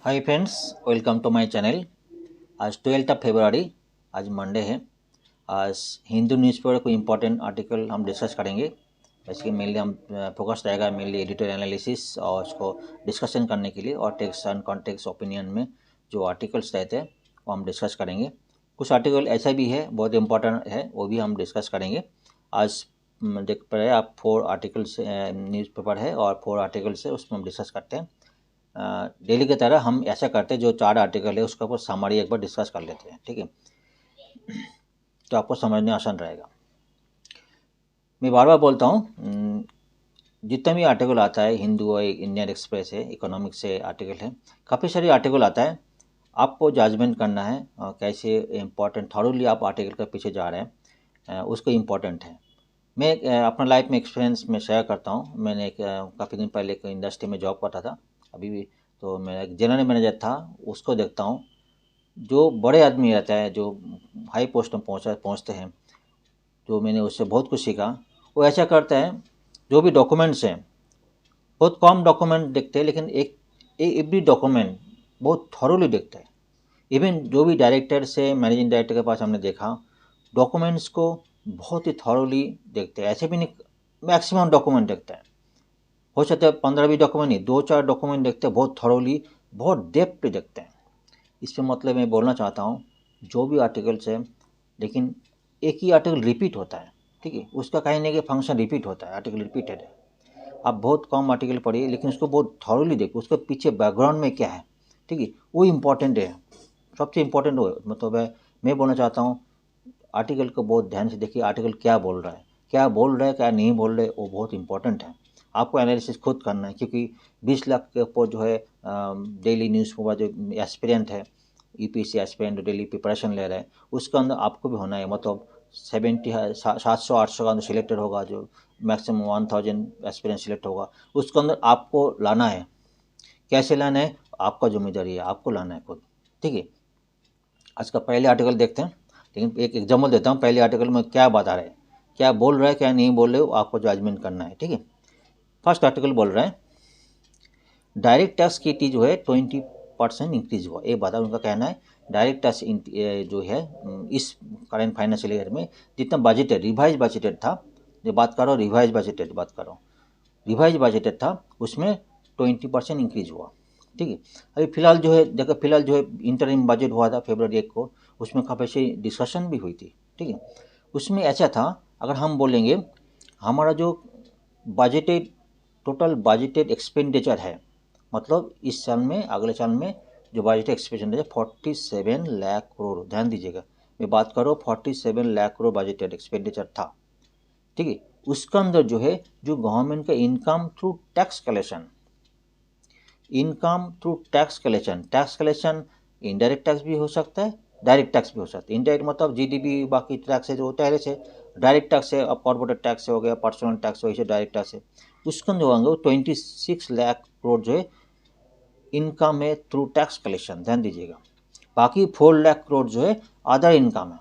Hi friends, welcome to my channel. आज 12 फरवरी, आज मंडे है। आज हिंदू न्यूज़पेपर कोई इंपॉर्टेंट आर्टिकल हम डिस्कस करेंगे। बेसिकली मेनली हम फोकस रहेगा मेनली एडिटोरियल एनालिसिस और उसको डिस्कशन करने के लिए, और टेक्स्ट एंड कॉन्टेक्स्ट ओपिनियन में जो आर्टिकल्स रहते हैं वो हम डिस्कस करेंगे। कुछ आर्टिकल ऐसा भी है बहुत इंपॉर्टेंट है, वो भी हम डिस्कस करेंगे। आज देख पा रहे हैं आप 4 आर्टिकल्स न्यूज़पेपर है और 4 आर्टिकल्स है, उसमें हम डिस्कस करते हैं। डेली की तरह हम ऐसा करते हैं, जो 4 आर्टिकल है उसका ऊपर समरी एक बार डिस्कस कर लेते हैं, ठीक है, तो आपको समझने आसान रहेगा। मैं बार बार बोलता हूँ, जितना भी आर्टिकल आता है, हिंदू है, इंडियन एक्सप्रेस है, इकोनॉमिक्स से आर्टिकल है, काफ़ी सारे आर्टिकल आता है। आपको जजमेंट करना है कैसे इम्पोर्टेंट थॉरोली आप आर्टिकल के पीछे जा रहे हैं, उसको इम्पोर्टेंट है। मैं अपना लाइफ में एक्सपीरियंस में शेयर करता हूँ। मैंने काफ़ी दिन पहले एक इंडस्ट्री में जॉब करता था, अभी भी। तो मैं एक जनरल मैनेजर था, उसको देखता हूँ। जो बड़े आदमी रहता है, जो हाई पोस्ट में पहुँचते हैं, तो मैंने उससे बहुत कुछ सीखा। वो ऐसा करता है, जो भी डॉक्यूमेंट्स हैं, बहुत कम डॉक्यूमेंट देखते हैं, लेकिन एवरी डॉक्यूमेंट बहुत थॉरोली देखते हैं। इवन जो भी डायरेक्टर से मैनेजिंग डायरेक्टर के पास हमने देखा, डॉक्यूमेंट्स को बहुत ही थॉरोली देखते हैं। ऐसे भी नहीं, मैक्सिमम डॉक्यूमेंट देखते हैं। हो सकता है 15-20 डॉक्यूमेंट नहीं, 2-4 डॉक्यूमेंट देखते हैं, बहुत थॉरोली, बहुत डेप्थ पे देखते हैं। इसमें मतलब मैं बोलना चाहता हूँ, जो भी आर्टिकल्स है, लेकिन एक ही आर्टिकल रिपीट होता है, ठीक है, उसका कहीं ना कहीं फंक्शन रिपीट होता है, आर्टिकल रिपीटेड है। आप बहुत कम आर्टिकल पढ़िए, लेकिन उसको बहुत थॉरोली देखो, उसके पीछे बैकग्राउंड में क्या है, ठीक है, वो इम्पोर्टेंट है। सबसे इम्पोर्टेंट वो मतलब है। मैं बोलना चाहता हूँ, आर्टिकल को बहुत ध्यान से देखिए, आर्टिकल क्या बोल रहा है, क्या बोल रहा है, क्या नहीं बोल रहे, वो बहुत इंपॉर्टेंट है। आपको एनालिसिस खुद करना है, क्योंकि 20 लाख के ऊपर जो है डेली न्यूज़ पेपर जो एस्पिरेंट है, यूपीएससी एस्पिरेंट डेली प्रिपरेशन ले रहा है, उसके अंदर आपको भी होना है। मतलब 700-800 का अंदर सिलेक्टेड होगा, जो मैक्सिमम 1000 एस्पिरेंट सिलेक्ट होगा, उसके अंदर आपको लाना है। कैसे लाना है, आपका जिम्मेदारी है, आपको लाना है खुद, ठीक है। आज का पहले आर्टिकल देखते हैं, लेकिन एक एग्जाम्पल देता हूँ। पहले आर्टिकल में क्या बता रहे हैं, क्या बोल रहा है, क्या नहीं बोल रहे हो, आपको जजमेंट करना है, ठीक है। फर्स्ट आर्टिकल बोल रहा है, डायरेक्ट टैक्स की टी जो है 20% इंक्रीज हुआ, ये बता उनका कहना है। डायरेक्ट टैक्स जो है इस करेंट फाइनेंशियल ईयर में जितना बजटेड, रिवाइज बजटेड था, जो बात करो रिवाइज बजटेड बात करो, रिवाइज बजटेड था, उसमें 20% इंक्रीज हुआ, ठीक है। अभी फिलहाल जो है, देखो फिलहाल जो है इंटरिम बजट हुआ था फरवरी 1 को, उसमें काफ़ी सी डिस्कशन भी हुई थी, ठीक है। उसमें ऐसा था, अगर हम बोलेंगे हमारा जो बजटेड, टोटल बजटेड एक्सपेंडिचर है, मतलब इस साल में, अगले साल में जो बजट एक्सपेंडिचर 47 लाख करोड़, ध्यान दीजिएगा, मैं बात करूँ 47 लाख करोड़ बजटेड एक्सपेंडिचर था, ठीक है। उसके अंदर जो है, जो गवर्नमेंट का income through tax collection, income through tax collection indirect tax भी हो सकता है, डायरेक्ट टैक्स भी हो सकता है। इनडायरेक्ट मतलब जीडीपी, बाकी टैक्स है जो पहले से, डायरेक्ट टैक्स है, अब कॉर्पोरेट टैक्स हो गया, पर्सनल टैक्स हो, इसे डायरेक्ट टैक्स है। उसके अंदर होंगे 26 लाख करोड़ जो है इनकम है थ्रू टैक्स कलेक्शन, ध्यान दीजिएगा। बाकी 4 लाख करोड़ जो है अदर इनकम है,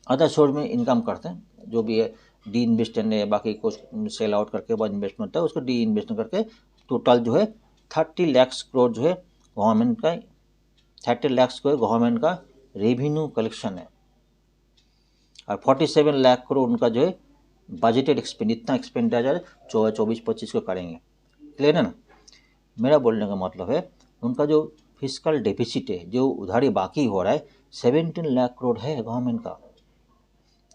अदर सोर्स में इनकम करते हैं, जो भी है डी इन्वेस्टमेंट है, बाकी कुछ सेल आउट करके बाद इन्वेस्टमेंट है, उसको डी इन्वेस्टमेंट करके टोटल जो है 30 लाख करोड़ जो है गवर्नमेंट का, 30 लाख करोड़ गवर्नमेंट का रेवेन्यू कलेक्शन है। और 47 लाख करोड़ उनका जो है बजटेड एक्सपेंड, इतना एक्सपेंडिचर 24-25 को करेंगे, क्लियर है ना। मेरा बोलने का मतलब है, उनका जो फिजिकल डेफिसिट है, जो उधारी बाकी हो रहा है, 17 लाख करोड़ है गवर्नमेंट का,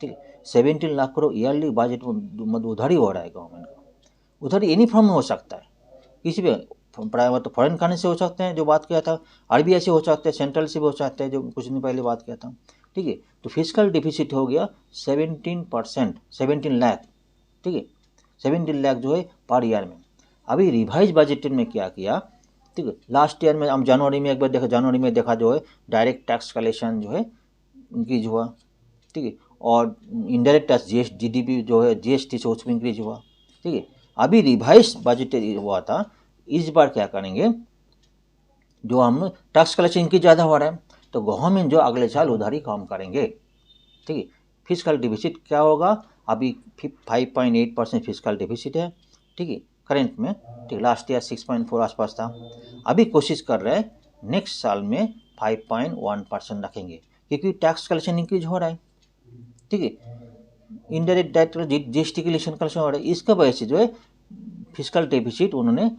ठीक है। 17 लाख करोड़ ईयरली बजट में उधारी हो रहा है गवर्नमेंट का। उधारी एनी फॉर्म में हो सकता है, किसी भी प्राइवेट, तो फॉरेन करेंसी से हो सकते हैं, जो बात किया था, आरबीआई से हो सकते हैं, सेंट्रल से भी हो सकते हैं, जो कुछ दिन पहले बात किया था, ठीक है। तो फिजिकल डिफिसिट हो गया 17%, 17 लाख, ठीक है, 17 लाख जो है पर ईयर में। अभी रिवाइज बजट में क्या किया, ठीक है, लास्ट ईयर में हम जनवरी में एक बार देखा, जनवरी में देखा जो है डायरेक्ट टैक्स कलेक्शन जो है इंक्रीज हुआ, ठीक है, और इनडायरेक्ट टैक्स जीडीपी जो है जीएसटी से उसमें इंक्रीज हुआ, ठीक है। अभी रिवाइज बजट हुआ था, इस बार क्या करेंगे, जो हम टैक्स कलेक्शन इनकी ज़्यादा हो रहा है, तो गवर्नमेंट जो अगले साल उधारी कम करेंगे, ठीक है। फिजिकल डिफिसिट क्या होगा, अभी 5.8% फिजिकल डिफिसिट है, ठीक है। करेंट में, ठीक। लास्ट ईयर 6.4 आसपास था। अभी कोशिश कर रहे हैं नेक्स्ट साल में 5.1% रखेंगे, क्योंकि टैक्स कलेक्शन इंक्रीज हो रहा है, ठीक है। इनडायरेक्ट टैक्स जीएसटी कलेक्शन हो रहा है, इसका वजह से जो है फिजिकल डेफिसिट उन्होंने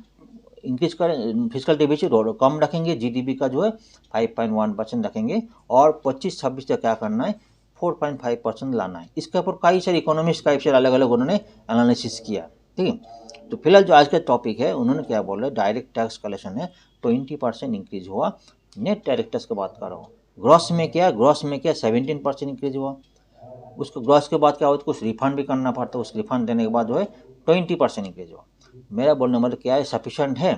इंक्रीज कर, फिजिकल डेफिसिट कम रखेंगे, जीडीपी का जो है 5.1% रखेंगे, और 25-26 तक क्या करना है 4.5% लाना है। इसके ऊपर कई सारे इकोनॉमिस्ट कई सारे अलग अलग उन्होंने एनालिसिस किया, ठीक है। तो फिलहाल जो आज का टॉपिक है, उन्होंने क्या बोला, डायरेक्ट टैक्स कलेक्शन है 20% इंक्रीज हुआ। नेट डायरेक्ट टैक्स की बात कर रहा हूँ, ग्रॉस में क्या 17% इंक्रीज हुआ। उसको ग्रॉस के बाद क्या होता है, कुछ रिफंड भी करना पड़ता है, उस रिफंड देने के बाद जो है 20% इंक्रीज हुआ। मेरा बोलने मतलब क्या है, सफिशेंट है?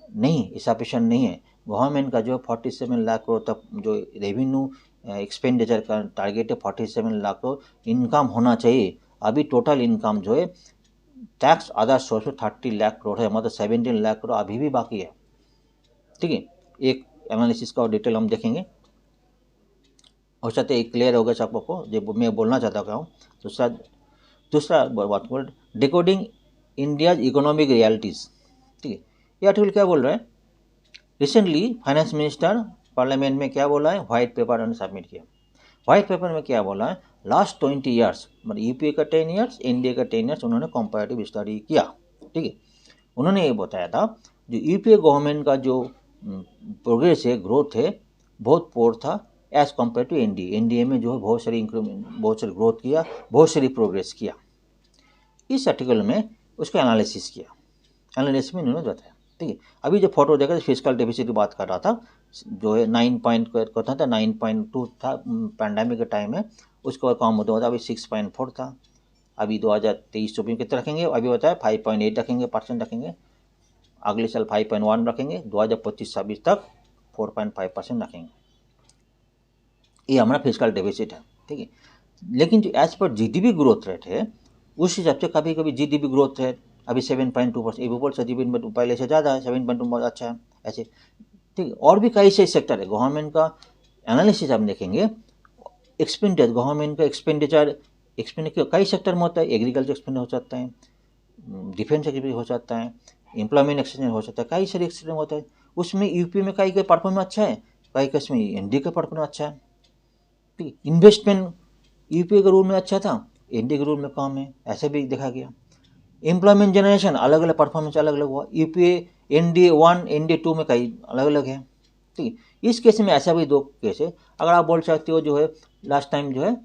नहीं, सफिशेंट नहीं है। गवर्नमेंट का जो 47 लाख करोड़ तक जो रेवेन्यू एक्सपेंडिचर का टारगेट है, 47 लाख करोड़ इनकम होना चाहिए। अभी टोटल इनकम जो है टैक्स अदर सोर्स में 30 लाख करोड़ है, मतलब 17 लाख करोड़ अभी भी बाकी है, ठीक है। एक एनालिसिस का और डिटेल हम देखेंगे, हो सकता है एक क्लियर होगा सबको जो मैं बोलना चाहता हूँ। दूसरा बात बोल, डिकोडिंग इंडियाज इकोनॉमिक रियलिटीज़, ठीक है। ये आर्टिकल क्या बोल रहा है, रिसेंटली फाइनेंस मिनिस्टर पार्लियामेंट में क्या बोला है, व्हाइट पेपर उन्होंने सबमिट किया। व्हाइट पेपर में क्या बोला है, लास्ट 20 ईयर्स, मतलब यूपीए का 10 ईयर्स, इंडिया का 10 ईयर्स उन्होंने कंपैरेटिव स्टडी किया, ठीक है। उन्होंने ये बताया था जो यूपीए गवर्नमेंट का जो प्रोग्रेस है, ग्रोथ है, बहुत पोर था as compared to NDA. NDA में जो है बहुत सारी इंक्रीमेंट, बहुत सारी ग्रोथ किया, बहुत सारी प्रोग्रेस किया। इस आर्टिकल में उसका एनालिसिस किया, एनालिसिस में उन्होंने बताया, ठीक है। अभी जो फोटो देखा फिजिकल डेफिसिट की बात कर रहा था, जो है 9 पॉइंट कहता था, 9.2 था पैंडेमिक के टाइम में, उसके बाद कम होता, अभी 6.4 था। अभी 2023-24 कितना रखेंगे, अभी बताया 5.8 रखेंगे, % रखेंगे। अगले साल 5.1 रखेंगे, 2025-26 तक 4.5% रखेंगे। ये हमारा फिजिकल डेफिसिट है, ठीक है। लेकिन जो as per GDP growth rate है, उस हिसाब से कभी कभी जीडीपी ग्रोथ रेट अभी 7.2%, ये भी बोल सकते जीडीपी पहले से ज़्यादा है, 7.2 बहुत अच्छा है ऐसे, ठीक है। और भी कई से सेक्टर है, गवर्नमेंट का एनालिसिस हम देखेंगे, एक्सपेंडिचर, गवर्नमेंट का एक्सपेंडिचर कई सेक्टर में होता है। एग्रीकल्चर एक्सपेंडिचर हो सकता है, डिफेंस एक्सपेंडिचर हो सकता है, एम्प्लॉयमेंट एक्सपेंडिचर हो सकता है, कई सारे एक्सपेंडिचर होता है। उसमें यूपी में कई परफॉर्मेंस अच्छा है, कई इसमें एनडी का परफॉर्मेंस अच्छा है, ठीक। इन्वेस्टमेंट यूपीए के रूल में अच्छा था, एनडी के रूल में कम है, ऐसे भी देखा गया। एम्प्लॉयमेंट जनरेशन अलग अलग परफॉर्मेंस अलग अलग हुआ, यूपीए ND1 ND2 में कई अलग अलग है, ठीक है। इस केस में ऐसा भी 2 केस है। अगर आप बोल सकते हो जो है लास्ट टाइम जो है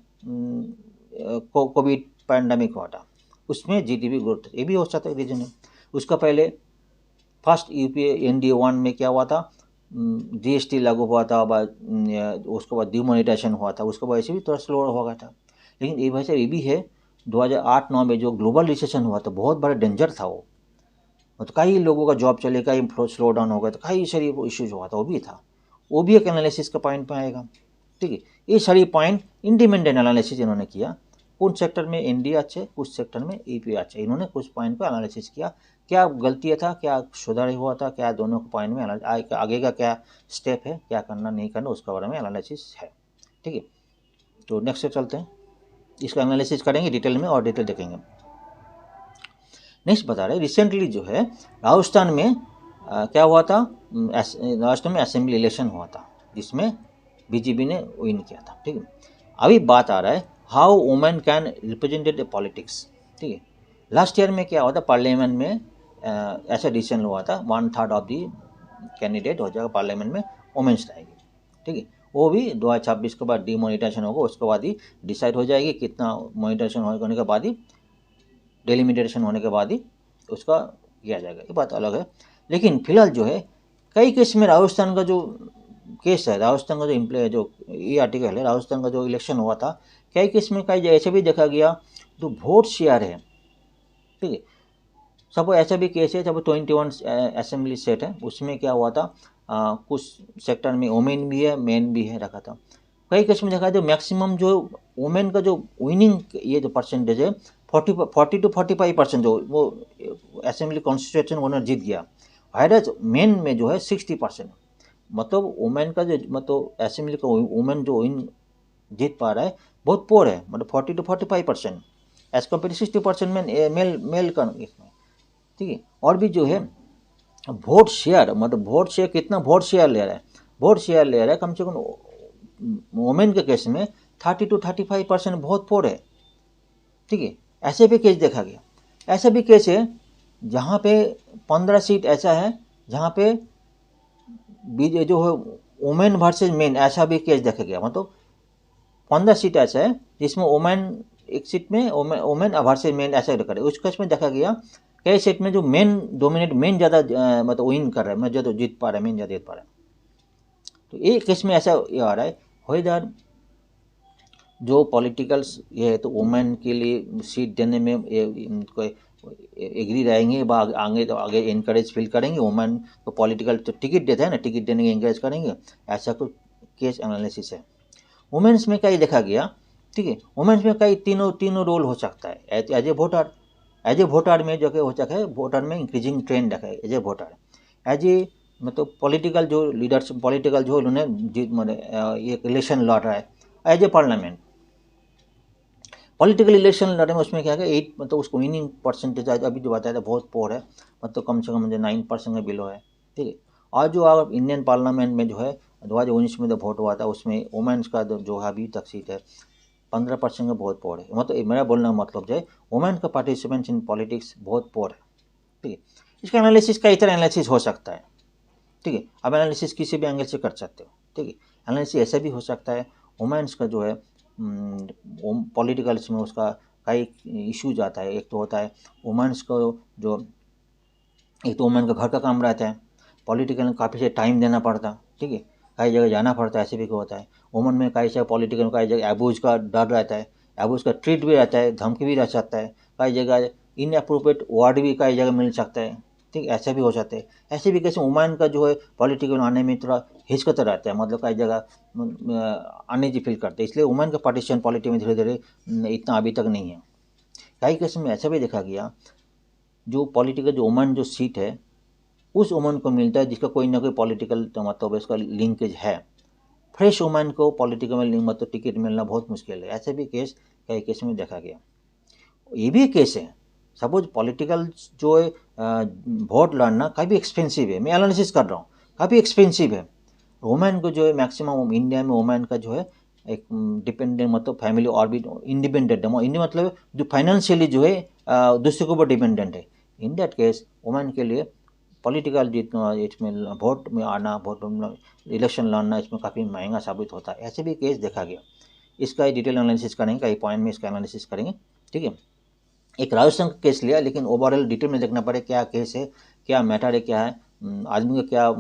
कोविड पैंडमिक हुआ था, उसमें जीडीपी ग्रोथ, ये भी हो सकता है रीजन है। उसका पहले फर्स्ट यूपीए ND1 में क्या हुआ था, जीएसटी लागू हुआ था, उसके बाद डिमोनेटाइजेशन हुआ था, उसके वजह से भी थोड़ा स्लो हो गया था। लेकिन ये वजह ये भी है 2008-9 में जो ग्लोबल रिसेशन हुआ था, बहुत बड़ा डेंजर था वो, तो कई लोगों का जॉब चले, कई स्लो डाउन हो गया, तो कई सारी इश्यूज हुआ था, वो भी था, वो भी एक एनालिसिस का पॉइंट में आएगा, ठीक है। ये सारी पॉइंट इंडिपेंडेंट एनालिसिस इन्होंने किया, कुछ सेक्टर में एनडी अच्छे, कुछ सेक्टर में ईपी अच्छे, इन्होंने कुछ पॉइंट पर एनालिसिस किया, क्या गलतियाँ था, क्या सुधार हुआ था, क्या दोनों के पॉइंट में आगे का क्या स्टेप है, क्या करना नहीं करना, उसके बारे में एनालिसिस है, ठीक है। तो नेक्स्ट स्टेप चलते हैं, इसका एनालिसिस करेंगे डिटेल में और डिटेल देखेंगे। नेक्स्ट बता रहे रिसेंटली जो है राजस्थान में क्या हुआ था, राजस्थान में असेंबली इलेक्शन हुआ था, जिसमें बीजेपी ने विन किया था, ठीक है। अभी बात आ रहा है how women can represented the politics, ठीक है। लास्ट ईयर में क्या हुआ था, पार्लियामेंट में ऐसा डिसीजन हुआ था 1/3 ऑफ दी कैंडिडेट हो जाएगा पार्लियामेंट में, वुमेन्स रहेगी, ठीक है। वो भी 2026 के बाद डिमोनिटाइजेशन होगा, उसके बाद ही डिसाइड हो जाएगी, कितना मोनिटाइजेशन होने के बाद ही, डेलिमिटेशन होने के बाद ही उसका किया जाएगा, ये बात अलग है। लेकिन फिलहाल जो है कई केस में राजस्थान का जो केस है, राजस्थान का जो ये आर्टिकल है, राजस्थान का जो इलेक्शन हुआ था, कई केस में कई ऐसे भी देखा गया तो वोट शेयर है, ठीक है। सब ऐसा भी केस है, जब 21 असेंबली सेट है, उसमें क्या हुआ था, कुछ सेक्टर में वोमेन भी है, मेन भी है रखा था। कई केस में देखा जो मैक्सिमम जो वुमेन का जो विनिंग ये जो परसेंटेज है 40 to 45% जो वो असेंबली कॉन्स्टिट्यूशन ओनर जीत गया, वायरस मेन में जो है 60%, मतलब वुमेन का जो मतलब असेंबली का वुमेन जो विन जीत पा रहा है बहुत पोर है, मतलब 40 to 45% एज कम्पेयर 60% में मेल का इसमें। ठीक है। और भी जो है वोट शेयर, मतलब वोट शेयर कितना वोट शेयर ले रहा है, वोट शेयर ले रहा है कम से कम वोमेन के केस में 30 to 35% बहुत पोर है, ठीक है। ऐसे भी केस देखा गया, ऐसा भी केस है जहाँ पे 15 सीट ऐसा है जहाँ पे बीजे जो है वुमेन वर्सेस मेन, ऐसा भी केस देखा गया। मतलब 15 सीट ऐसा है जिसमें वुमेन एक सीट में वुमेन वर्सेस मेन ऐसा करे। उस केस में देखा गया कई सीट में जो मेन डोमिनेट, मेन ज़्यादा मतलब विन कर रहा है, मैं ज़्यादा जीत पा रहा है, मेन ज़्यादा जीत पा रहा है। तो एक केस में ऐसा ये आ रहा है, वेदर जो पॉलिटिकल्स ये है तो वुमेन के लिए सीट देने में एग्री रहेंगे, आगे तो आगे इनकरेज फील करेंगे, वुमेन को पॉलिटिकल तो टिकट देता है ना, टिकट देने के इंकरेज करेंगे, ऐसा कुछ केस एनालिसिस है। वुमेन्स में कई देखा गया, ठीक है। वुमेन्स में कई तीनों रोल हो सकता है। एज ए वोटर में जो कि हो सकता है, वोटर में इंक्रीजिंग ट्रेंड रखा है as a voter, as a मतलब पॉलिटिकल जो लीडरशिप, पॉलिटिकल जो उन्होंने ये इलेक्शन लड़ रहा है, as a parliament political election लड़े में, उसमें क्या है 8 मतलब उसको विनिंग परसेंटेज अभी जो बताया था बहुत पोर है, मतलब कम से कम मुझे 9% के बिलो है, ठीक है। और जो आप इंडियन पार्लियामेंट में जो है 2019 में जो वोट हुआ था उसमें वुमेन्स का जो है अभी तक सीट है 15% का बहुत पोर है। मतलब मेरा बोलने का मतलब जो है वुमेन का पार्टिसिपेंट इन पॉलिटिक्स बहुत पोर है, ठीक है। इसका एनालिसिस कई तरह एनालिसिस हो सकता है, ठीक है। अब एनालिसिस किसी भी एंगल से कर सकते हो, ठीक है। एनालिसिस ऐसा भी हो सकता है वुमेन्स का जो है पॉलिटिकल्स में उसका कई इश्यूज आता है। एक तो होता है वुमेन्स को जो, एक तो वुमेन का घर का काम रहता है, पॉलिटिकल में काफ़ी से टाइम देना पड़ता, ठीक है, कई जगह जाना पड़ता है, ऐसे भी होता है। वुमेन में कई से पॉलिटिकल में कई जगह एबूज का डर रहता है, एबूज का ट्रीट भी रहता है, धमकी भी रह सकता है, कई जगह इनअप्रोप्रिएट वर्ड भी कई जगह मिल सकता है, ठीक, ऐसा भी हो जाता है। ऐसे भी कैसे वुमेन का जो है पॉलिटिकल आने में थोड़ा हिचकता रहता है, मतलब कई जगह अनईजी फील करते हैं, इसलिए वुमेन का पार्टिसिपेशन पॉलिटिक्स में धीरे धीरे इतना अभी तक नहीं है। कई केस में ऐसा भी देखा गया जो पॉलिटिकल जो वुमेन जो सीट है उस वुमेन को मिलता है जिसका कोई ना कोई पॉलिटिकल तो मतलब इसका लिंकेज है। फ्रेश वुमेन को पॉलिटिकल में लिंक मतलब टिकट मिलना बहुत मुश्किल है। ऐसे भी केस कई केस में देखा गया। ये भी केस है, सपोज पॉलिटिकल जो है वोट लड़ना काफ़ी एक्सपेंसिव है, मैं एनालिसिस कर रहा हूँ, काफ़ी एक्सपेंसिव है। वुमेन को जो है मैक्सिमम इंडिया में वुमेन का जो है एक डिपेंडेंट मतलब फैमिली और भी इंडिपेंडेंट है, इंडिया मतलब जो फाइनेंशियली जो है दूसरे के ऊपर डिपेंडेंट है। इन दैट केस वुमेन के लिए पॉलिटिकल जीतना, इसमें वोट में आना, वोट इलेक्शन लड़ना इसमें काफ़ी महंगा साबित होता है। ऐसे भी केस देखा गया। इसका डिटेल एनालिसिस करेंगे, कई पॉइंट में इसका एनालिसिस करेंगे, ठीक है। एक राजस्थान का केस लिया, लेकिन ओवरऑल डिटेल में देखना पड़े क्या केस है, क्या मैटर है, क्या है आदमी को, क्या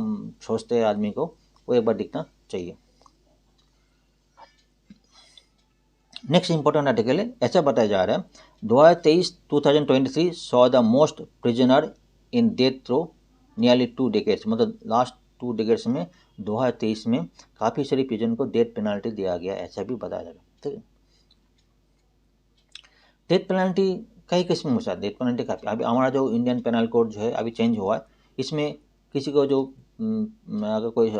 सोचते हैं आदमी को, वो एक बार दिखना चाहिए। नेक्स्ट इंपॉर्टेंट आर्टिकल है, ऐसा बताया जा रहा है 2023 saw the most prisoner in death throw nearly 2 decades, मतलब लास्ट 2 डेकेड्स में 2023 में काफ़ी सारी प्रिजन को डेथ पेनाल्टी दिया गया, ऐसा भी बताया जा रहा है, ठीक है। डेथ पेनाल्टी कई किस्म में डेथ पेनाल्टी काफ़ी, अभी हमारा जो इंडियन पेनल कोड जो है अभी चेंज हुआ है, इसमें किसी को जो अगर कोई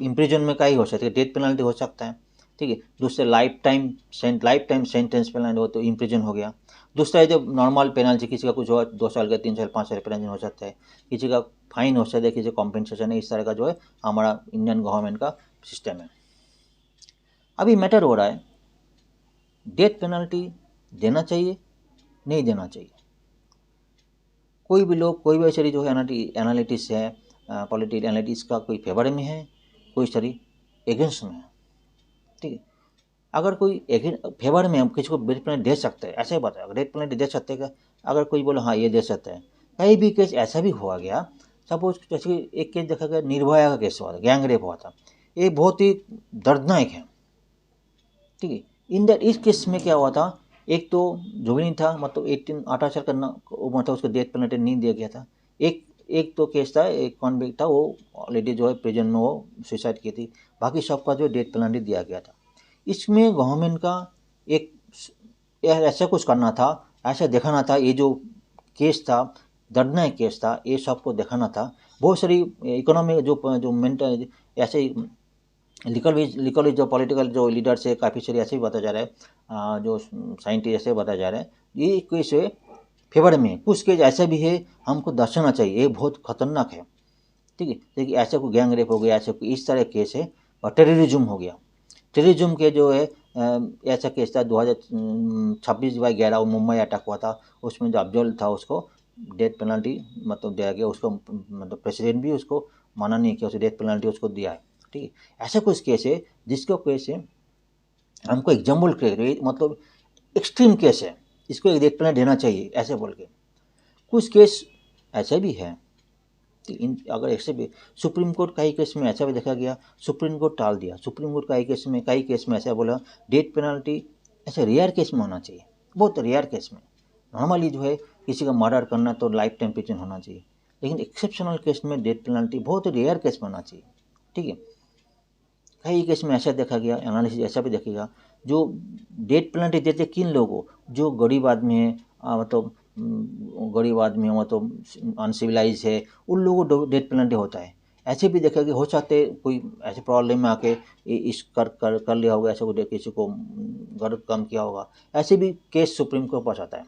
इम्प्रिजन में कई हो सकती है, डेथ पेनाल्टी हो सकता है, ठीक है। दूसरे लाइफ टाइम सेंटेंस पेनल्टी हो तो इम्प्रिजन हो गया। दूसरा है जो नॉर्मल पेनल्टी, किसी का कुछ हो 2 साल का, 3 साल 5 साल पेनल्टी हो सकता है, किसी का फाइन हो सकता है, किसी कॉम्पेंसेशन है, इस तरह का जो है हमारा इंडियन गवर्नमेंट का सिस्टम है। अभी मैटर हो रहा है डेथ पेनल्टी देना चाहिए नहीं देना चाहिए। कोई भी लोग, कोई भी ऐसी जो है एनालिटिस है, पॉलिटिकल एनालिटिस का कोई फेवर में है, कोई सारी एगेंस्ट में है, ठीक है। अगर कोई फेवर में हम किसी को डेथ पेनल्टी दे सकते हैं, ऐसे ही बताया डेथ पेनल्टी दे सकते हैं क्या? अगर कोई बोले हाँ ये दे सकते हैं। कई भी केस ऐसा भी हुआ गया, सपोज जैसे एक केस देखा गया, निर्भया का केस हुआ था, गैंग रेप हुआ था, ये बहुत ही दर्दनाक है, ठीक है। इन दैट इस केस में क्या हुआ था, एक तो जुबिनी था, मतलब 18 साल का मतलब उसको डेथ पेनल्टी नहीं दिया गया था। एक तो केस था, एक कॉन्विक्ट था, वो ऑलरेडी जो है प्रिजन में वो सुसाइड की थी, बाकी सबका जो डेथ पेनल्टी दिया गया था। इसमें गवर्नमेंट का एक ऐसा कुछ करना था, ऐसा दिखाना था, ये जो केस था दर्दनाक केस था, ये सबको दिखाना था। बहुत सारी इकोनॉमी जो मेंटल ऐसे लिकल जो पॉलिटिकल जो लीडर्स है, काफ़ी सारे ऐसे ही बताया जा रहा है, जो साइंटिस्ट ऐसे बताया जा रहा है, ये केस है फेवर में है। कुछ केस ऐसा भी है हमको दर्शाना चाहिए, ये बहुत खतरनाक है, ठीक है। देखिए ऐसा कोई गैंग रेप हो गया, ऐसा कोई इस तरह केस है, और टेररिज्म हो गया। टेररिज्म के जो है ऐसा केस था 2026/11 मुंबई अटैक हुआ था, उसमें जो अफजल था उसको डेथ पेनल्टी मतलब दिया गया, उसको मतलब प्रेसिडेंट भी उसको माना नहीं किया, उसे डेथ पेनल्टी उसको दिया है, ठीक है। ऐसा कुछ केस है जिसको केस है हमको एग्जाम्पल मतलब एक्सट्रीम केस है, इसको एक डेथ पेनल्टी देना चाहिए ऐसे बोल के। कुछ केस ऐसे भी है कि अगर ऐसे भी सुप्रीम कोर्ट कई केस में ऐसा भी देखा गया, सुप्रीम कोर्ट टाल दिया। सुप्रीम कोर्ट कई केस में ऐसा बोला डेथ पेनल्टी ऐसे रेयर केस में होना चाहिए, बहुत रेयर केस में। नॉर्मली जो है किसी का मर्डर करना तो लाइफ टाइम प्रिजन होना चाहिए, लेकिन एक्सेप्शनल केस में डेथ पेनल्टी बहुत रेयर केस में होना चाहिए, ठीक है। कई केस में ऐसा देखा गया, एनालिसिस ऐसा भी देखेगा, जो डेथ पेनल्टी देते किन लोगों, जो गरीब आदमी है, मतलब गरीब आदमी है, मतलब अनसिविलाइज है, उन लोगों को डेथ पेनल्टी होता है। ऐसे भी देखा कि हो सकते कोई ऐसे प्रॉब्लम में आके इस कर लिया होगा, ऐसे को किसी को गलत काम किया होगा, ऐसे भी केस सुप्रीम कोर्ट पास आता है।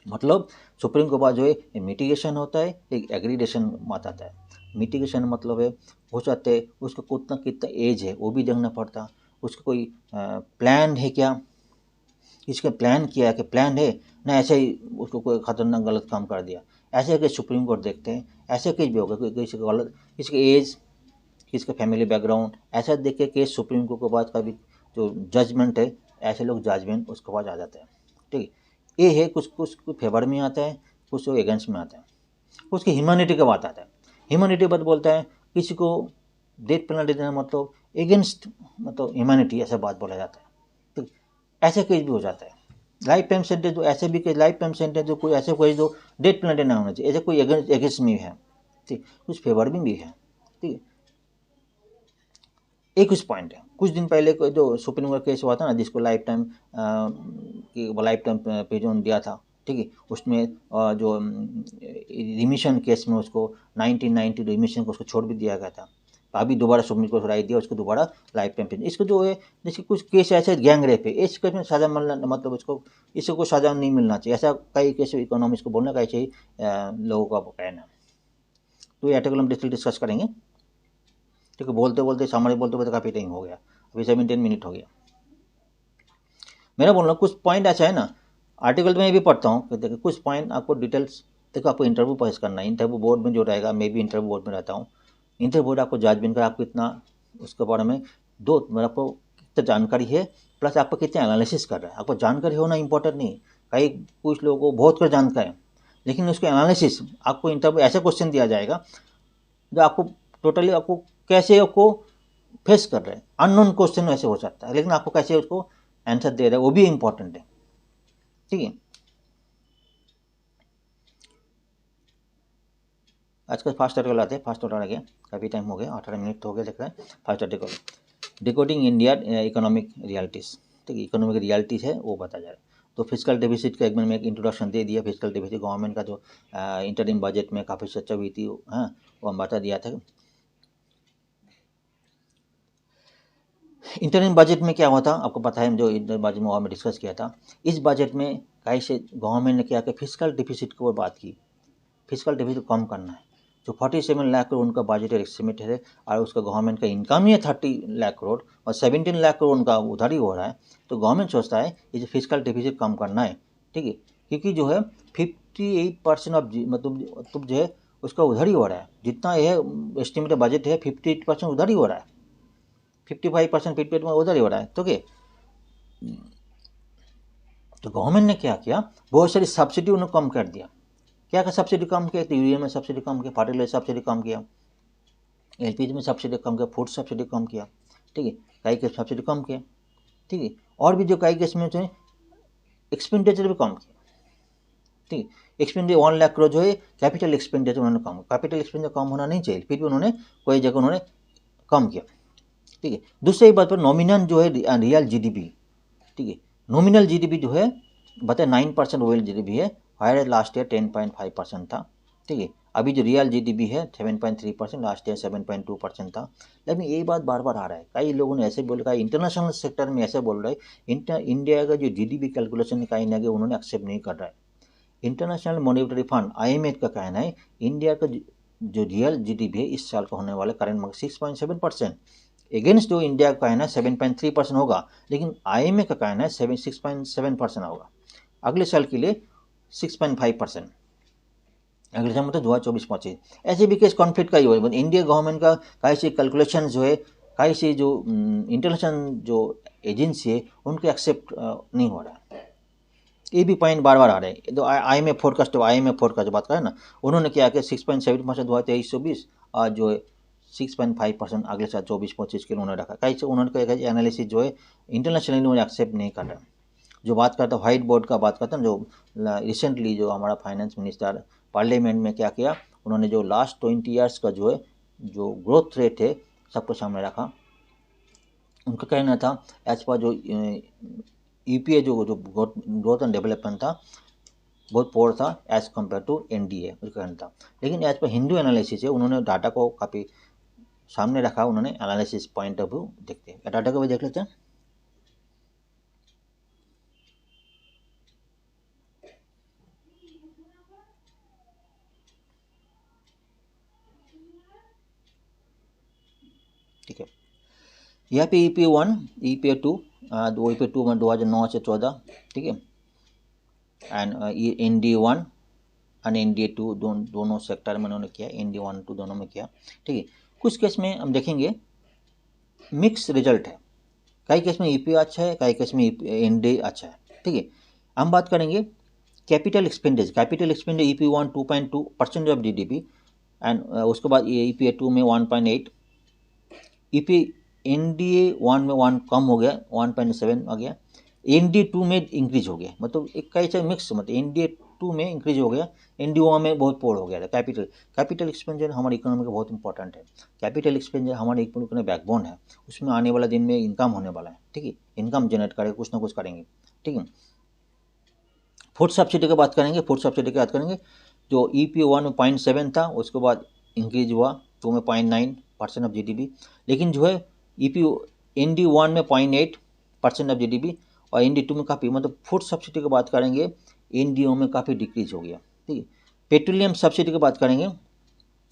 मतलब सुप्रीम कोर्ट पास जो है मिटिगेशन होता है, एक एग्रीडेशन आता है। मिटिगेशन मतलब है हो सकते है उसका कितना एज है वो भी देखना पड़ता, उसका कोई प्लान है क्या, इसका प्लान किया है कि प्लान है ना, ऐसे ही उसको कोई खतरनाक गलत काम कर दिया, ऐसे केस सुप्रीम कोर्ट देखते हैं। ऐसे केस भी होगा किसी का गलत, किसी का एज, किसी का फैमिली बैकग्राउंड, ऐसा देख के केस सुप्रीम कोर्ट के बाद का भी जो जजमेंट है, ऐसे लोग जजमेंट उसके बाद आ जाते हैं, ठीक है। ये है कुछ कुछ फेवर में आता है, कुछ अगेंस्ट में आता है, कुछ की ह्यूमैनिटी का बात आता है। ह्यूमैनिटी बात बोलता है किसी को डेथ पेनल्टी देना मतलब एगेंस्ट मतलब ह्यूमैनिटी, ऐसा बात बोला जाता है, ठीक। ऐसे केस भी हो जाता है। लाइफ टाइम सेंटेंस तो ऐसे भी केस, लाइफ टाइम सेंटेंस जो कोई ऐसे कोई जो डेथ पेनल्टी ना होना चाहिए, ऐसे कोई एगेंस्ट में है, ठीक। कुछ फेवर में भी है, ठीक। एक कुछ पॉइंट है, कुछ दिन पहले को जो सुप्रीम कोर्ट केस हुआ था ना, जिसको लाइफ टाइम प्रिजन दिया था, ठीक है। उसमें जो रिमिशन केस में उसको 1990 रिमिशन को उसको छोड़ भी दिया गया था। अभी दोबारा सुप्रीम कोर्ट राय दिया, उसको दोबारा लाइफ टाइम प्रिजन। इसको जो है जैसे कुछ केस ऐसे गैंग रेप है, इस केस में सजा मिलना मतलब इसको सजा नहीं मिलना चाहिए, ऐसा कई केस इकोनॉमिक्स को बोलना चाहिए लोगों का कहना। तो ये आर्टिकल हम डिस्कस करेंगे, ठीक है। बोलते बोलते सामने बोलते काफ़ी टाइम हो गया, अभी 17 मिनट हो गया। मेरा बोलना कुछ पॉइंट ऐसा है ना, आर्टिकल में भी पढ़ता हूँ, देखिए कुछ पॉइंट आपको डिटेल्स, देखो आपको इंटरव्यू पास करना है, इंटरव्यू बोर्ड में जो रहेगा, मैं भी इंटरव्यू बोर्ड में रहता हूँ। इंटरव्यू बोर्ड आपको जजमेंट का आपको इतना उसके बारे में मतलब आपको कितना जानकारी है, प्लस आपको कितना एनालिसिस कर रहा है। आपको जानकारी होना इंपॉर्टेंट नहीं, कई कुछ लोगों को बहुत कुछ जानकारी है, लेकिन उसको एनालिसिस आपको इंटरव्यू ऐसा क्वेश्चन दिया जाएगा जो आपको टोटली आपको कैसे आपको फेस कर रहे हैं, अननोन क्वेश्चन वैसे हो सकता है, लेकिन आपको कैसे उसको आंसर दे रहे हैं वो भी इंपॉर्टेंट है, ठीक है। आज का फर्स्ट आर्टिकल आते हैं, फर्स्ट आर्टिकल आ गया, काफ़ी टाइम हो गया, 18 मिनट हो गया लग रहा है। First article decoding India economic realities, ठीक है। इकोनॉमिक रियलिटीज़ है वो बता जा रहा है। तो फिजिकल डेफिसिट का एक मैंने एक इंट्रोडक्शन दे दिया। फिजिकल डेफिसिट गवर्नमेंट का जो इंटरिम बजट में काफ़ी चर्चा हुई थी, हाँ वो हम बता दिया था। इंटरिम बजट में क्या हुआ था आपको पता है, जो इंटरिम बजट में में डिस्कस किया था। इस बजट में कैसे गवर्नमेंट ने क्या कि फिजिकल डेफिसिट की बात की, फिजिकल डेफिसिट कम करना है। जो 47 लाख करोड़ उनका बजट एस्टिमेट है, और उसका गवर्नमेंट का इनकम ही है 30 लाख करोड़, और 17 लाख करोड़ उनका उधारी हो रहा है। तो गवर्नमेंट सोचता है ये जो फिजिकल डेफिसिट कम करना है, ठीक है, क्योंकि जो है 58% ऑफ मतलब जो है उसका उधारी हो रहा है। जितना यह एस्टिमेट बजट है 58% उधारी हो रहा है, 55% 58 में उधारी हो रहा है। तो क्या, तो गवर्नमेंट ने क्या किया, बहुत सारी सब्सिडी उन्होंने कम कर दिया। क्या का सब्सिडी कम किया, तो यूरिया में सब्सिडी कम किया, फर्टिलाइजर सब्सिडी कम किया, एलपीजी में सब्सिडी कम किया, फूड सब्सिडी कम किया, ठीक है, कई केस सब्सिडी कम किया, ठीक है। और भी जो कई केस में जो है एक्सपेंडिचर भी कम किया, ठीक है। एक्सपेंडिचर 1 लाख करोड़ जो है कैपिटल एक्सपेंडिचर उन्होंने कम, कैपिटल एक्सपेंडिचर कम होना नहीं चाहिए, फिर भी उन्होंने कोई जगह उन्होंने कम किया, ठीक है। दूसरी बात पर नॉमिनल जो है रियल जीडीपी, ठीक है, नॉमिनल जीडीपी जो है बताए 9% रियल जीडीपी है, हायर लास्ट ईयर 10.5% था, ठीक है। अभी जो रियल जीडीपी है 7.3%, लास्ट ईयर 7.2% था। लेकिन ये बात बार बार आ रहा है, कई लोगों ने ऐसे बोल रहा है, इंटरनेशनल सेक्टर में ऐसे बोल रहे हैं, इंडिया का जो जीडीपी कैलकुलेशन कहीं ना कहीं उन्होंने एक्सेप्ट नहीं कर रहा है। इंटरनेशनल मॉनेटरी फंड IMF का कहना है इंडिया का जो रियल GDP है इस साल का होने वाला करंट में 6.7%, अगेंस्ट जो इंडिया का कहना है 7.3% होगा, लेकिन IMF का कहना है 6.7% होगा। अगले साल के लिए 6.5%, अगले साल मतलब 2024-25। ऐसे भी केस कॉन्फ्लिक्ट का ही हो, इंडिया गवर्नमेंट का कैसे कैलकुलेशन जो है, कैसे जो इंटरनेशनल जो एजेंसी है उनके एक्सेप्ट नहीं हो रहा है। ये भी पॉइंट बार बार आ रहे हैं। तो IMF फोरकास्ट बात करें ना, उन्होंने क्या किया 6.7% हुआ 23-24, और जो है 6.5% अगले साल 24-25 के लिए उन्होंने रखा। कैसे उन्होंने कहा एनालिसिस जो है इंटरनेशनली उन्होंने एक्सेप्ट नहीं कर रहा। जो बात करता है व्हाइट बोर्ड का बात करता है, जो रिसेंटली जो हमारा फाइनेंस मिनिस्टर पार्लियामेंट में क्या किया, उन्होंने जो लास्ट 20 ईयर्स का जो है जो ग्रोथ रेट है सबको सामने रखा। उनका कहना था एज पर जो EPA जो ग्रोथ एंड डेवलपमेंट था बहुत पोर था एज कम्पेयर टू NDA, उसका कहना था। लेकिन एज पर हिंदू एनालिसिस है, उन्होंने डाटा को काफ़ी सामने रखा, उन्होंने एनालिसिस पॉइंट ऑफ व्यू देखते हैं। डाटा को भी देख लेते हैं। ठीक है, यहाँ पे EP1 EP2 EP2 में 2009 से 14, ठीक है, एंड ND1 और ND2 दोनों सेक्टर में उन्होंने किया, ND1-2 दोनों में किया, ठीक है। कुछ केस में हम देखेंगे मिक्स रिजल्ट है, कई केस में EP अच्छा है, कई केस में ND अच्छा है, ठीक है। हम बात करेंगे capital expenditure EP1 2.2% of GDP, and उसके बाद EP2 में 1.8, NDA1 में 1 कम हो गया 1.7 आ गया, ND2 में इंक्रीज हो गया, मतलब एक कैसा मिक्स, मतलब NDA2 में इंक्रीज हो गया, ND1 में बहुत पोर हो गया था। कैपिटल एक्सपेंडिचर हमारी इकोनॉमी का बहुत इंपॉर्टेंट है। कैपिटल एक्सपेंडिचर हमारे इकोनॉमी का बैकबोन है, उसमें आने वाला दिन में इनकम होने वाला है, ठीक है, इनकम जनरेट करेंगे, कुछ ना कुछ करेंगे, ठीक है। फूड सब्सिडी की बात करेंगे, जो EP1 में 0.7 था, उसके बाद इंक्रीज हुआ 2 में 0.9% ऑफ GDP, लेकिन जो है ND1 में 0.8% ऑफ GDP, और ND2 में काफ़ी, मतलब फूड सब्सिडी की बात करेंगे NDO में काफ़ी डिक्रीज हो गया, ठीक है। पेट्रोलियम सब्सिडी की बात करेंगे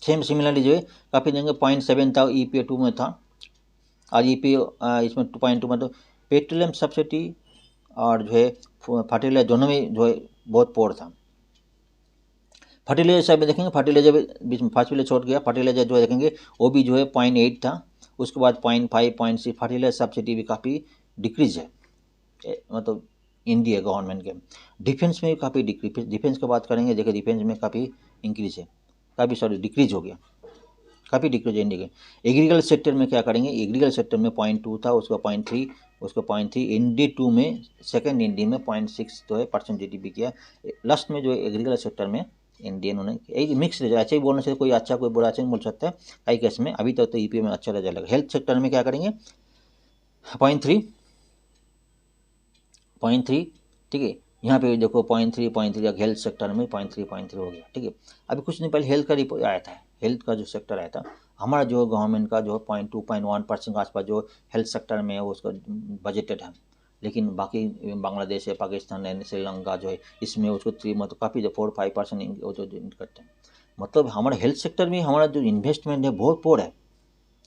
सेम सिमिलरली जो है काफ़ी जगह 0.7 था, EP2 में था, और इसमें 2.2 में। तो पेट्रोलियम सब्सिडी और जो है फर्टिलाइजर दोनों में जो है बहुत पोर था। फर्टिलाइजर साइड में देखेंगे, फर्टिलाइजर बीच में फर्स्ट छोड़ गया, फर्टिलाइजर जो है देखेंगे वो भी जो है 0.8 था, उसके बाद 0.5 0.6। फर्टिलाइजर सब्सिडी भी काफ़ी डिक्रीज है, मतलब इंडिया गवर्नमेंट के। डिफेंस में भी काफ़ी डिफेंस की बात करेंगे, देखिए डिफेंस में काफ़ी इंक्रीज है, डिक्रीज हो गया, काफ़ी डिक्रीज है इंडिया के। एग्रीकल्चर सेक्टर में क्या करेंगे, एग्रीकल्चर सेक्टर में 0.2 था, उसका 0.3, उसका 0.3। ND2 में सेकेंड ND में 0.6 जो है % GDP किया। लास्ट में जो है एग्रीकल्चर सेक्टर में इंडियन उन्होंने एक मिक्स रिजल्ट, अच्छा ही बोलना चाहिए, कोई अच्छा कोई बुरा अच्छा नहीं बोल सकता है, कई केस में अभी तक तो EP में अच्छा रिजल्ट लगा। हेल्थ सेक्टर में क्या करेंगे 0.3, ठीक है, यहाँ पे देखो 0.3 हेल्थ सेक्टर में 0.3 हो गया, ठीक है। अभी कुछ दिन पहले हेल्थ का रिपोर्ट आया था, हेल्थ का जो सेक्टर आया था हमारा जो गवर्नमेंट का जो 0.2-0.1% के आसपास जो हेल्थ सेक्टर में है वो उसका बजटेड है, लेकिन बाकी बांग्लादेश है, पाकिस्तान है, श्रीलंका जो है इसमें उसको मतलब काफ़ी जो 4-5% वो जो करते हैं। मतलब हमारा हेल्थ सेक्टर में हमारा जो इन्वेस्टमेंट है बहुत पोर है।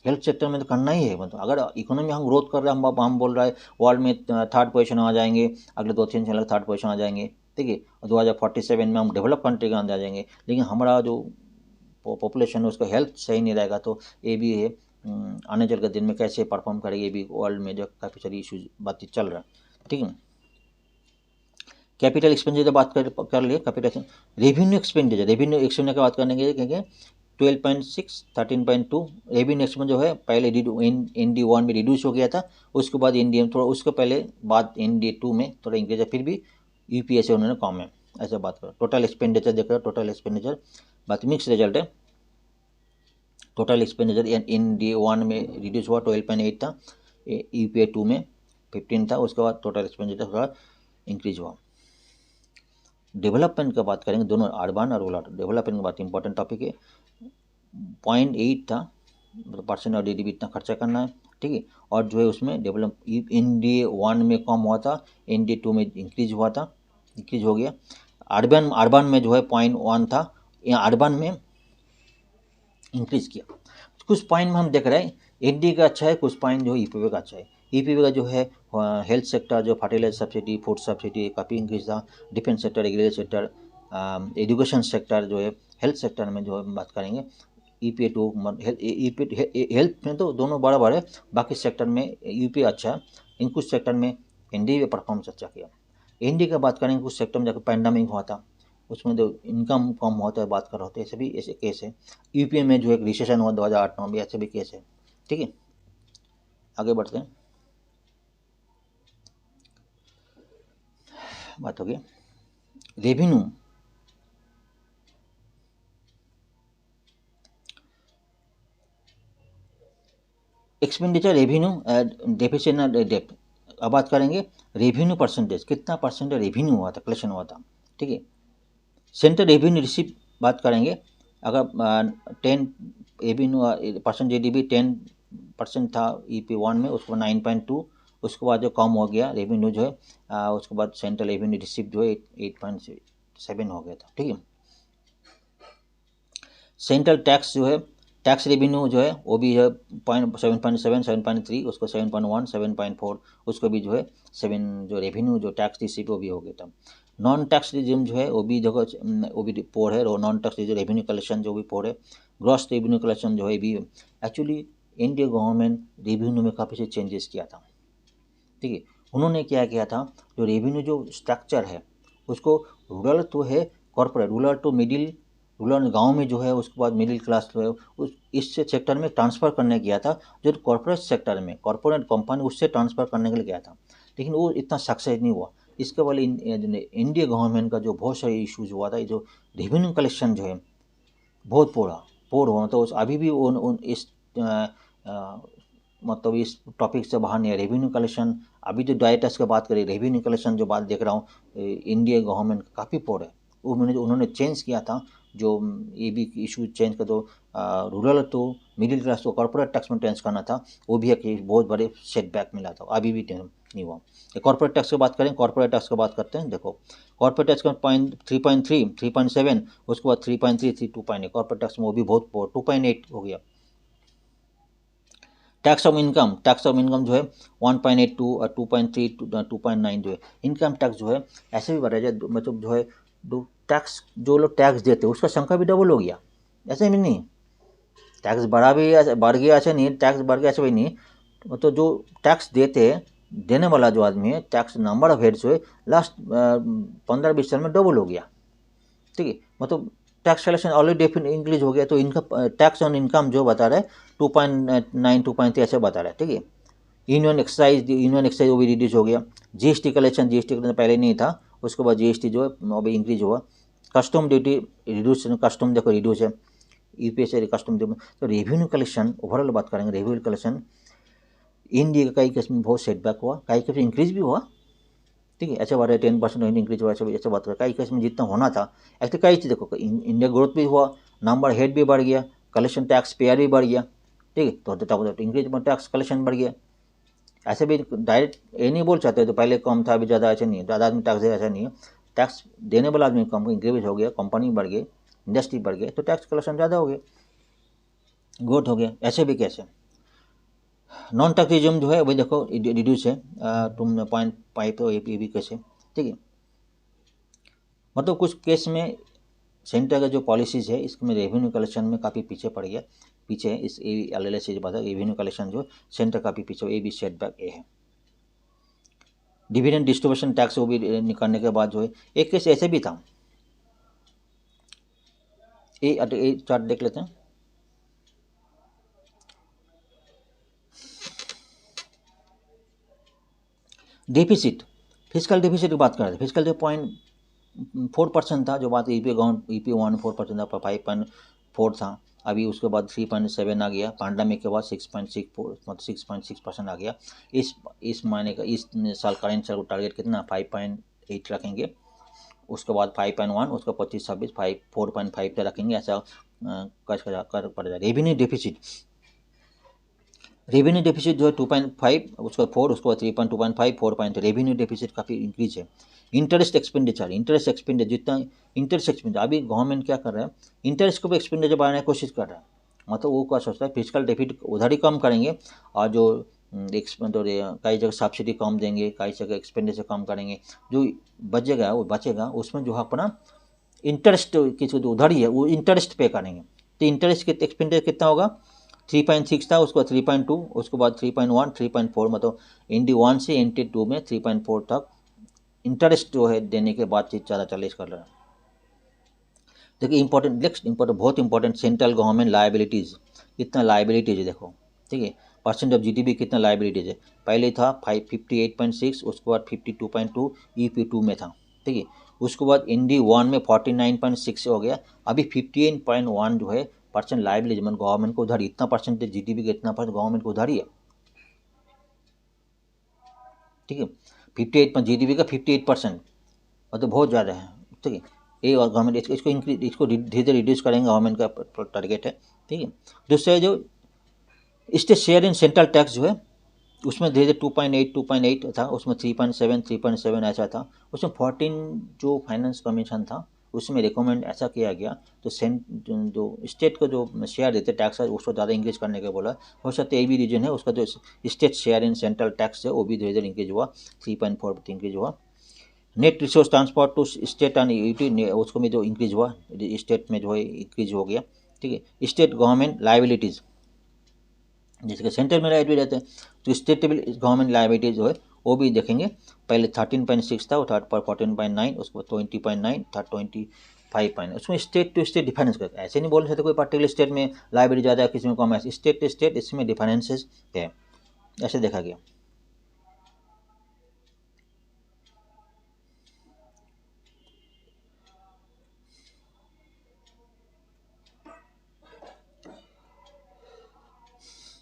हेल्थ सेक्टर में तो करना ही है, मतलब अगर इकोनॉमी हम ग्रोथ कर रहे हैं, हम बोल रहे हैं वर्ल्ड में 3rd पोजीशन आ जाएंगे, अगले 2-3 साल 3rd पोजीशन आ जाएंगे, ठीक है, और 2047 में हम डेवलप कंट्री के अंदर आ जाएंगे, लेकिन हमारा जो पॉपुलेशन है उसका हेल्थ सही नहीं रहेगा तो ये भी है आने चल के दिन में कैसे परफॉर्म करेगी, ये भी वर्ल्ड में जो काफ़ी सारी इशूज बातचीत चल रहा है, ठीक है। कैपिटल एक्सपेंडिचर बात कर लिए, कैपिटल रेवेन्यू एक्सपेंडिचर की बात करेंगे क्योंकि 12.6 13.2 रेवेन्यू एक्सपेंडिचर जो है पहले ND1 में रिड्यूस हो गया था, उसके बाद ND थोड़ा, उसके पहले बाद ND2 में थोड़ा इंक्रीज है, फिर भी UPA से उन्होंने कम है, ऐसा बात करो। टोटल एक्सपेंडिचर देखो, टोटल एक्सपेंडिचर बात मिक्स रिजल्ट है। टोटल एक्सपेंडिचर ND1 में रिड्यूस हुआ 12.8 था, UPA2 में 15 था, उसके बाद टोटल एक्सपेंडिचर थोड़ा इंक्रीज हुआ। डेवलपमेंट का बात करेंगे, दोनों अर्बन और रूरल डेवलपमेंट की बात इंपॉर्टेंट टॉपिक है। 0.8 था, मतलब % ऑफ GDP इतना खर्चा करना है, ठीक है, और जो है उसमें डेवलप ND1 में कम हुआ था, ND2 में इंक्रीज हो गया। अर्बन अर्बन में जो है 0.1 था, यहाँ अर्बन में इंक्रीज किया। कुछ पॉइंट में हम देख रहे हैं एनडीए का अच्छा है, कुछ पॉइंट जो ईपीएफ का अच्छा है। ईपीएफ का जो है हेल्थ सेक्टर, जो फर्टिलाइजर सब्सिडी, फूड सब्सिडी काफ़ी इंक्रीज था। Defence sector, agriculture sector, education sector जो है, हेल्थ सेक्टर में जो है बात करेंगे ईपीए टू, हेल्थ में तो दोनों बराबर है, बाकी सेक्टर में यूपीए अच्छा है। इन कुछ सेक्टर में एनडीए परफॉर्मेंस अच्छा किया। एनडीए का बात करेंगे कुछ सेक्टर में जाकर पैंडमिक हुआ था, उसमें जो इनकम कम होता है बात कर रहे होते हैं, ऐसे भी ऐसे केस है। यूपीए में जो एक रिसेशन हुआ 2008 में भी, ऐसे भी केस है। ठीक है, आगे बढ़ते हैं। बात होगी रेवेन्यू। एक्सपेंडिचर, रेवेन्यू, डेफिसिट ना डेप्ट। अब बात करेंगे रेवेन्यू परसेंटेज, कितना परसेंटेज रेवेन्यू हुआ था, कलेक्शन हुआ था। ठीक है, सेंट्रल रेवेन्यू रिसीव बात करेंगे, अगर 10 रेवेन्यू परसेंट जीडीपी 10% था EP1 में, उसको 9.2, उसके बाद जो कम हो गया रेवेन्यू जो है, उसके बाद सेंट्रल रेवेन्यू रिसीव जो है 8.7 हो गया था। ठीक है, सेंट्रल टैक्स जो है, टैक्स रेवेन्यू जो है वो भी है 7.7, 7.3, उसको 7.1, 7.4, उसको भी जो है 7 जो रेवेन्यू जो टैक्स रिसीव वो भी हो गया था। नॉन टैक्स रिज्यूम जो है वो भी जगह वो भी पोर है, और नॉन टैक्स जो रेवेन्यू कलेक्शन जो भी पोर है। ग्रॉस रेवेन्यू कलेक्शन जो है भी, एक्चुअली इंडिया गवर्नमेंट रेवेन्यू में काफ़ी से चेंजेस किया था। ठीक है, उन्होंने क्या किया था, जो रेवेन्यू जो स्ट्रक्चर है उसको रूरल तो है, corporate, rural to middle, rural गांव में जो है, उसके बाद मिडिल क्लास जो है उस इस सेक्टर में ट्रांसफ़र करने गया था, जो कॉर्पोरेट सेक्टर में कॉर्पोरेट कंपनी उससे ट्रांसफ़र करने के लिए गया था, लेकिन वो इतना सक्सेस नहीं हुआ। इसके वाले इंडिया गवर्नमेंट का जो बहुत सारे इशूज़ हुआ था, जो रेवेन्यू कलेक्शन जो है बहुत पोर हुआ, तो अभी भी उन इस मतलब इस टॉपिक से बाहर नहीं है। रेवेन्यू कलेक्शन अभी जो डायरेक्टर्स की बात करें, रेवेन्यू कलेक्शन जो बात देख रहा हूँ, इंडिया गवर्नमेंट काफ़ी पोर है। उन्होंने चेंज किया था, जो ये भी इशू चेंज का, जो रूरल तो मिडिल क्लास तो कॉर्पोरेट टैक्स में चेंज करना था, वो भी एक बहुत बड़े सेटबैक मिला था, अभी भी नहीं हुआ। कॉर्पोरेट टैक्स की बात करें, कॉर्पोरेट टैक्स की बात करते हैं। देखो कॉर्पोरेट टैक्स का 3.3, 3.7, उसके बाद 3.3, 2.8, कॉर्पोरेट टैक्स में वो भी बहुत 2.8 हो गया। टैक्स ऑफ इनकम जो है 1.82 और 2.3, 2.9 जो है इनकम टैक्स जो है ऐसे भी बढ़ा जाए, मतलब जो है टैक्स जो लोग टैक्स देते हैं उसका संख्या भी डबल हो गया। ऐसे भी नहीं टैक्स बढ़ गया, ऐसे नहीं टैक्स बढ़ गया, ऐसे भी नहीं, मतलब जो टैक्स देने वाला जो आदमी है, टैक्स नंबर ऑफ हेड्स जो है लास्ट 15-20 साल में डबल हो गया। ठीक है, मतलब टैक्स कलेक्शन ऑलरेडी इंक्रीज हो गया, तो इनका टैक्स ऑन इनकम जो बता रहा है 2.9, 2.3 ऐसे बता रहा है। ठीक है, यूनियन एक्साइज वो भी रिड्यूस हो गया। जीएसटी कलेक्शन पहले नहीं था, उसके बाद जीएसटी जो है वो भी इंक्रीज हुआ। कस्टम ड्यूटी रिड्यूस, कस्टम देखो रिड्यूस है, यूपीए से कस्टम ड्यूटी। तो रेवेन्यू कलेक्शन ओवरऑल बात करेंगे, रेवेन्यू कलेक्शन इंडिया का कई केस में बहुत सेटबैक हुआ, कई केस में इंक्रीज भी हुआ। ठीक है, ऐसे बात है 10% इंक्रीज हुआ, ऐसे बात करें कई केस में जितना होना था। एक्चुअली कई चीज़ देखो, इंडिया ग्रोथ भी हुआ, नंबर हेड भी बढ़ गया, कलेक्शन टैक्स पेयर भी बढ़ गया। ठीक है, तो इंक्रीज में टैक्स कलेक्शन बढ़ गया। ऐसे भी डायरेक्ट ये नहीं बोल सकते तो पहले कम था अभी ज़्यादा, ऐसे नहीं है, ज़्यादा आदमी टैक्स दे, ऐसा नहीं है। टैक्स देने वाला आदमी कम इंक्रीज हो गया, कंपनी बढ़ गई, इंडस्ट्री बढ़ गई, तो टैक्स कलेक्शन ज़्यादा हो गया, ग्रोथ हो गया। ऐसे भी कैसे नॉन टैक्सिज्म जो है वही देखो रिड्यूस है, तुम 0.5 तो ये भी कैसे। ठीक है, मतलब कुछ केस में सेंटर का जो पॉलिसीज़ है इसमें रेवेन्यू कलेक्शन में काफ़ी पीछे पड़ गया, पीछे इस LLS से जो बात है, रेवेन्यू कलेक्शन जो सेंटर काफ़ी पीछे, ये भी सेटबैक ए है। डिविडेंड डिस्ट्रीब्यूशन टैक्स वो भी निकालने के बाद जो है एक केस ऐसे भी था, ये चार्ट देख लेते हैं। डेफिसिट, फिजिकल डेफिसिट की बात कर रहे थे, फिजिकल जो 0.4% था, जो बात EP1 4% था, 5.4 था, अभी उसके बाद 3.7 आ गया, पैंडेमिक के बाद 6.64 मतलब 6.6% आ गया। इस महीने का इस साल करेंट साल टारगेट कितना 5.8 रखेंगे, उसके बाद 5.1, उसका 25-26 4.5 पे रखेंगे, ऐसा कर पड़ जाए। रेवेन्यू डेफिसिट, रेवेन्यू डेफिसिट जो है 2.5, उसके बाद 4, उसके बाद 3.2.5, 4.3। रेवेन्यू डेफिसिट काफ़ी इंक्रीज है। इंटरेस्ट एक्सपेंडिचर जितना इंटरेस्ट एक्सपेंडिचर, अभी गवर्नमेंट क्या कर रहा है, इंटरेस्ट को भी एक्सपेंडिचर बढ़ाने की कोशिश कर रहा है। मतलब वो क्या सोचता है, फिजिकल डेफिसिट उधर ही कम करेंगे, और जो कई जगह सब्सिडी कम देंगे, कई जगह एक्सपेंडिचर कम करेंगे, जो बचेगा उसमें जो है अपना इंटरेस्ट की जो उधारी है वो इंटरेस्ट पे करेंगे। तो इंटरेस्ट के एक्सपेंडिचर कितना होगा, 3.6 था, उसके बाद 3.2, उसके बाद 3.1, 3.4, मतलब ND1 से ND2 में 3.4 तक इंटरेस्ट जो है देने के बाद चीज ज़्यादा चलेज कर रहा है। देखिए नेक्स्ट इंपॉर्टेंट, बहुत इंपॉर्टेंट, सेंट्रल गवर्नमेंट लाइबिलिटीज़, कितना लाइबिलिटीज है देखो, ठीक है, परसेंट ऑफ GDP कितना लाइबिलिटीज है। पहले था 58.6, उसके बाद 52.2 EP2 में था, ठीक है, उसके बाद ND1 में 49.6 हो गया, अभी 58.1 जो है परसेंट लाइबिलिटी, मतलब गवर्नमेंट को उधारी, इतना परसेंटेज GDP का इतना परसेंट गवर्नमेंट को उधारी है, ठीक है, 58 GDP का 58%, मतलब बहुत ज़्यादा है, ठीक है। ये और गवर्नमेंट इसको धीरे धीरे रिड्यूस करेंगे, गवर्नमेंट का टारगेट है, ठीक है। दूसरे जो state share in central tax जो है, उसमें धीरे धीरे 2.8 था, उसमें 3.7 ऐसा था, उसमें 14 जो फाइनेंस कमीशन था उसमें रिकमेंड ऐसा किया गया, तो जो स्टेट को जो शेयर देते टैक्स है उसको ज़्यादा इंक्रीज करने के बोला। हो सकता है ये भी रीजन है, उसका जो state share in central tax है वो भी धीरे धीरे इंक्रीज हुआ, 3.4 इंक्रीज हुआ। Net resource transport to state and UT, उसको में जो इंक्रीज हुआ, स्टेट में जो है इंक्रीज हो गया, ठीक है। स्टेट गवर्नमेंट लाइबिलिटीज़, जैसे कि सेंटर में लाइबिलिटी रहते हैं, तो स्टेट गवर्नमेंट लाइबिलिटीज जो है वो भी देखेंगे। पहले 13.6 था, वो थर्ड पर 14.9, उसको 20.9, थर्ड 25.9। उसमें स्टेट टू स्टेट डिफरेंस करते हैं, ऐसे नहीं बोल सकते कोई पर्टिकुलर स्टेट में लाइबिलिटी ज़्यादा है, किसी में कम है, स्टेट टू स्टेट इसमें डिफरेंसेस है, ऐसे देखा गया।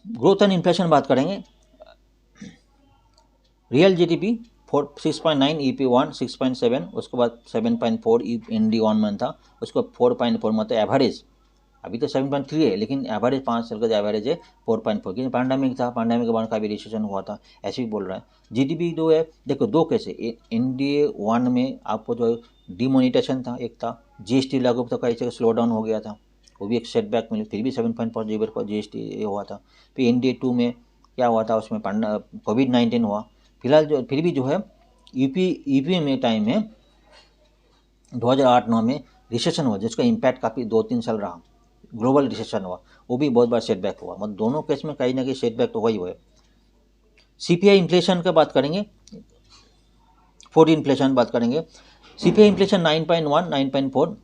ग्रोथ एंड इन्फ्लेशन बात करेंगे। रियल GDP 6.9 EP1, 6.7, उसके बाद 7.4 ND1 में था, उसको 4.4, मतलब एवरेज, अभी तो 7.3 है, लेकिन एवरेज 5 साल का जो एवरेज है 4.4, क्योंकि पैंडेमिक था, पैंडेमिक के बाद का भी रिसेशन हुआ था, ऐसे भी बोल रहा है। GDP जो है देखो दो कैसे, ND1 में आपको जो डिमोनिटाइजेशन था, एक था GST लागू, तो कई जगह स्लो डाउन हो गया था, वो भी एक सेटबैक मिली, फिर भी 7.4 जीबी पर GST हुआ था। फिर ND2 में क्या हुआ था, उसमें COVID-19 हुआ। फिलहाल जो फिर भी जो है यूपी में टाइम में 2008-9 में रिसेशन हुआ, जिसका इम्पैक्ट काफ़ी 2-3 साल रहा, ग्लोबल रिसेशन हुआ, वो भी बहुत बड़ा सेटबैक हुआ, मतलब दोनों केस में कहीं ना कहीं सेटबैक तो वही हुआ है। CPI इन्फ्लेशन का बात करेंगे, फूड इन्फ्लेशन बात करेंगे। CPI इन्फ्लेशन 9.1, 9.4,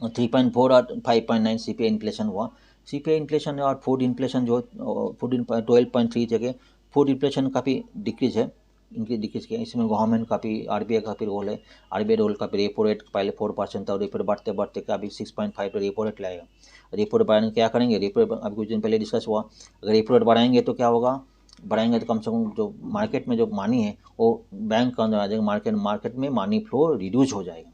3.4 और 5.9 CPI इन्फ्लेशन हुआ। CPI इन्फ्लेशन और फूड इन्फ्लेशन जो 12.3 जगह फूड इन्फ्लेशन काफ़ी डिक्रीज है, डिक्रीज किया। इसमें गवर्नमेंट काफ़ी RBI का भी रोल है, RBI रोल का भी रेपो रेट पहले 4% था, रेपो रेट बढ़ते बढ़ते का अभी 6.5 पर रेपो रेट लाएगा। रेपो रेट बढ़ाने क्या करेंगे, रेपो रेट अभी कुछ दिन पहले डिस्कस हुआ, अगर रेपो रेट बढ़ाएंगे तो क्या होगा, बढ़ाएंगे तो कम से कम जो मार्केट में जो मनी है वो बैंक के अंदर आ जाएगा, मार्केट में मनी फ्लो रिड्यूस हो जाएगा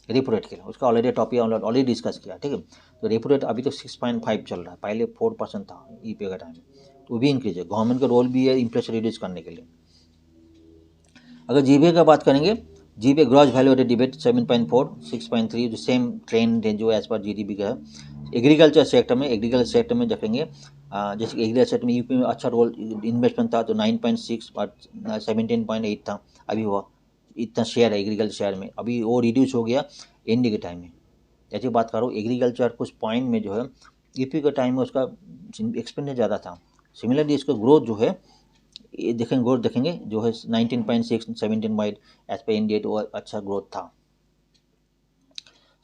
रेपो रेट के लिए, उसका ऑलरेडी टॉपिक ऑलरेडी डिस्कस किया, ठीक है। तो रेपो रेट अभी तो 6.5 चल रहा है, पहले 4% था EP का टाइम, तो वो भी इंक्रीज है, गवर्नमेंट का रोल भी है इन्फ्लेशन रिड्यूस करने के लिए। अगर GVA का बात करेंगे, GVA gross value added debate 7.4, 6.3, जो सेम ट्रेंड है जो एज पर GDP का है। एग्रीकल्चर सेक्टर में देखेंगे, जैसे एग्रीकल्चर सेक्टर में यूपी में अच्छा रोल इन्वेस्टमेंट था, तो 9.6 और 17.8 था, अभी हुआ इतना शेयर है एग्रीकल्चर शेयर में, अभी वो रिड्यूस हो गया ND के टाइम में। ऐसी बात करो एग्रीकल्चर कुछ पॉइंट में जो है यूपी के टाइम में उसका एक्सपेंडिचर ज़्यादा था। सिमिलरली इसका ग्रोथ जो है ये देखेंगे जो है 19.6, 17.8 एज पर इंडिया, तो अच्छा ग्रोथ था।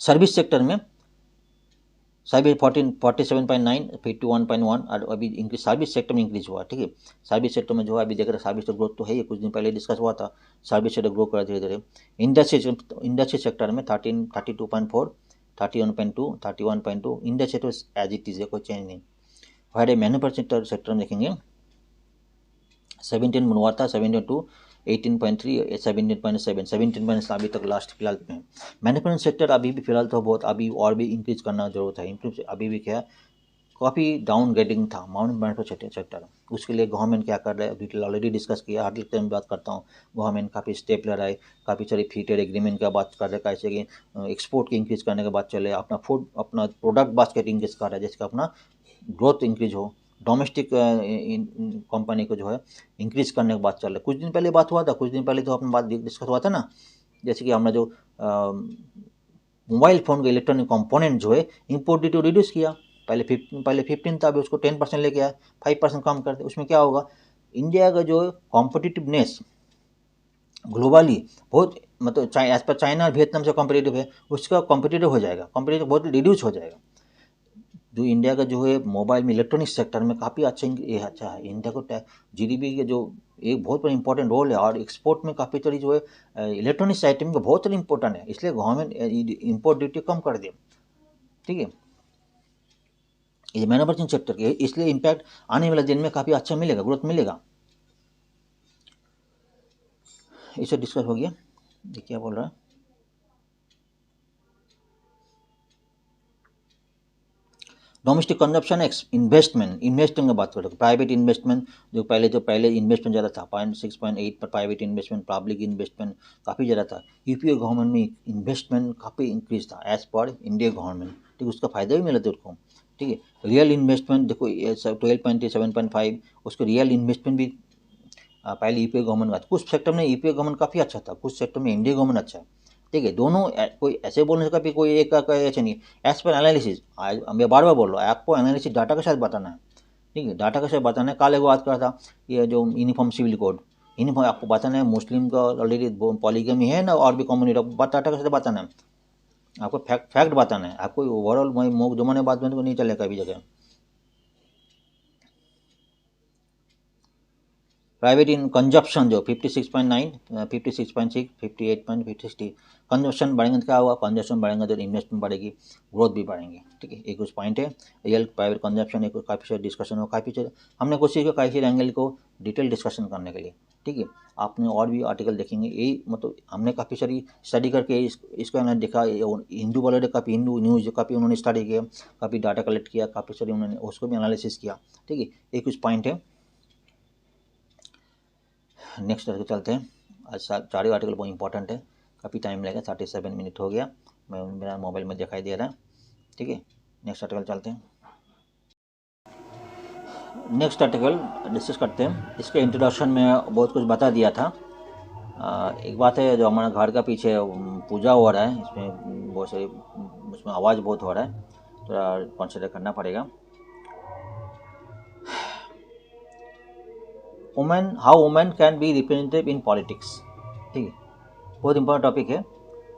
सर्विस सेक्टर में 47.9, 51.1, और अभी इंक्रीज सर्विस सेक्टर में इंक्रीज हुआ, ठीक है। सर्विस सेक्टर में जो है अभी देख रहे सर्विस ग्रोथ तो है ही, कुछ दिन पहले डिस्कस हुआ था, सर्विस सेक्टर ग्रो कर धीरे धीरे। इंडस्ट्री सेक्टर में 32.4, 31.2, 31.2, इंडस्ट्री तो एज इट इज है, कोई चेंज नहीं। हमारे मैन्युफैक्चरिंग सेक्टर में देखेंगे 17 हुआ था, 17.2, 18.3, 17.7, 17 अभी तक लास्ट फिलहाल में। मैन्युफैक्चरिंग सेक्टर अभी भी फिलहाल तो बहुत, अभी और भी इंक्रीज करना जरूरत है, अभी भी क्या काफ़ी डाउन ग्रेडिंग था माउंट मैनेजमेंट सेक्टर। उसके लिए गवर्नमेंट क्या कर रहा है डिटेल ऑलरेडी डिस्कस किया, हर डिटेल में बात करता हूँ। गवर्नमेंट काफ़ी स्टेप ले रहा है, काफ़ी सारी फ्री ट्रेड एग्रीमेंट का बात कर रहा है, कैसे कि एक्सपोर्ट की इंक्रीज़ करने के बाद चले, अपना फूड अपना प्रोडक्ट बास्केट इंक्रीज़ कर रहा है, जिसका अपना ग्रोथ इंक्रीज हो, डोमेस्टिक कंपनी को जो है इंक्रीज़ करने के बाद चल रहा है। कुछ दिन पहले बात हुआ था, कुछ दिन पहले तो अपना बात डिस्कस हुआ था ना, जैसे कि हमने जो मोबाइल फ़ोन का इलेक्ट्रॉनिक कंपोनेंट जो है इंपोर्ट ड्यूटी रिड्यूस किया। पहले 15 था, अभी उसको 10% लेके आया, 5% कम कर दे। उसमें क्या होगा, इंडिया का जो कॉम्पिटिटिवनेस ग्लोबली बहुत मतलब एज पर चाइना और वियतनाम से कॉम्पिटिटिव है, उसका कॉम्पिटिटिव हो जाएगा, कॉम्पिटिटिव बहुत रिड्यूस हो जाएगा। जो इंडिया का जो है मोबाइल में इलेक्ट्रॉनिक सेक्टर में काफ़ी अच्छा है। इंडिया को जीडीपी के जो एक बहुत बड़ा इंपॉर्टेंट रोल है, और एक्सपोर्ट में काफ़ी सारी जो है इलेक्ट्रॉनिक्स आइटम का बहुत सारी इंपॉर्टेंट है, इसलिए गवर्नमेंट इंपोर्ट ड्यूटी कम कर दे। ठीक है, ये मैन्युफैक्चरिंग सेक्टर के, इसलिए इम्पैक्ट आने वाले दिन में काफ़ी अच्छा मिलेगा, ग्रोथ मिलेगा। इसे डिस्कस हो गया। ये क्या बोल रहा है, डोमेस्टिक कंजप्शन इन्वेस्टमेंट की बात करो, प्राइवेट इन्वेस्टमेंट जो पहले इन्वेस्टमेंट ज़्यादा था, 6.8 पर प्राइवेट इन्वेस्टमेंट, पब्लिक इन्वेस्टमेंट काफ़ी ज़्यादा था। यूपीए गवर्नमेंट में इन्वेस्टमेंट काफ़ी इंक्रीज था एज पर इंडिया गवर्नमेंट। ठीक है, उसका फ़ायदा भी मिला था उसको। ठीक है, रियल इन्वेस्टमेंट देखो 12.7.5, उसको रियल इन्वेस्टमेंट भी पहले यूपीए गवर्नमेंट का, कुछ सेक्टर में यूपीए गवर्नमेंट काफ़ी अच्छा था, कुछ सेक्टर में इंडिया गवर्नमेंट अच्छा है। ठीक है, दोनों कोई ऐसे बोलने का भी कोई एक का ऐसे नहीं, एज पर एनालिसिस। आज मैं बार बार बोल रहा हूँ, आपको एनालिसिस डाटा के साथ बताना है। ठीक है, डाटा के साथ बताना है। कल एक बात करा था, ये जो यूनिफॉर्म सिविल कोड, यूनिफॉर्म आपको बताना है, मुस्लिम का ऑलरेडी पॉलीगमी है ना, और भी कम्युनिटी, डाटा के साथ बताना है, आपको फैक्ट बताना है। आपको ओवरऑल जो मैंने बात को नहीं चलेगा कभी जगह। प्राइवेट इन कंजप्शन जो 56.9, 56.6, 58.60, कंजप्शन बढ़ेंगे तो क्या होगा, कंजप्शन बढ़ेंगे तो इन्वेस्टमेंट बढ़ेगी, ग्रोथ भी बढ़ेंगे। ठीक है, एक कुछ पॉइंट है रियल प्राइवेट कंजप्शन, एक काफ़ी सारे डिस्कशन हो, काफ़ी सारे हमने कोशिश की काफ़ी सारे एंगल को डिटेल डिस्कशन करने के लिए। ठीक है, आपने और भी आर्टिकल देखेंगे, यही मतलब हमने काफ़ी सारी स्टडी करके इसको हमने देखा। हिंदू वाले काफ़ी हिंदू न्यूज़ काफ़ी उन्होंने स्टडी किया, काफ़ी डाटा कलेक्ट किया, काफ़ी सारी उन्होंने उसको भी एनालिसिस किया। ठीक है, एक कुछ पॉइंट है। नेक्स्ट आर्टिकल चलते हैं। आज चारों आर्टिकल बहुत इंपॉर्टेंट है, काफ़ी टाइम लगेगा, 37 मिनट हो गया, मैं मेरा मोबाइल में दिखाई दे रहा है। ठीक है, नेक्स्ट आर्टिकल चलते हैं। नेक्स्ट आर्टिकल डिस्कस करते हैं। इसके इंट्रोडक्शन में बहुत कुछ बता दिया था। एक बात है, जो हमारा घर का पीछे पूजा हो रहा है, इसमें बहुत सारी उसमें आवाज़ बहुत हो रहा है, थोड़ा कंसिडर करना पड़ेगा। How women can be representative in politics. ठीक है, बहुत इंपॉर्टेंट टॉपिक है।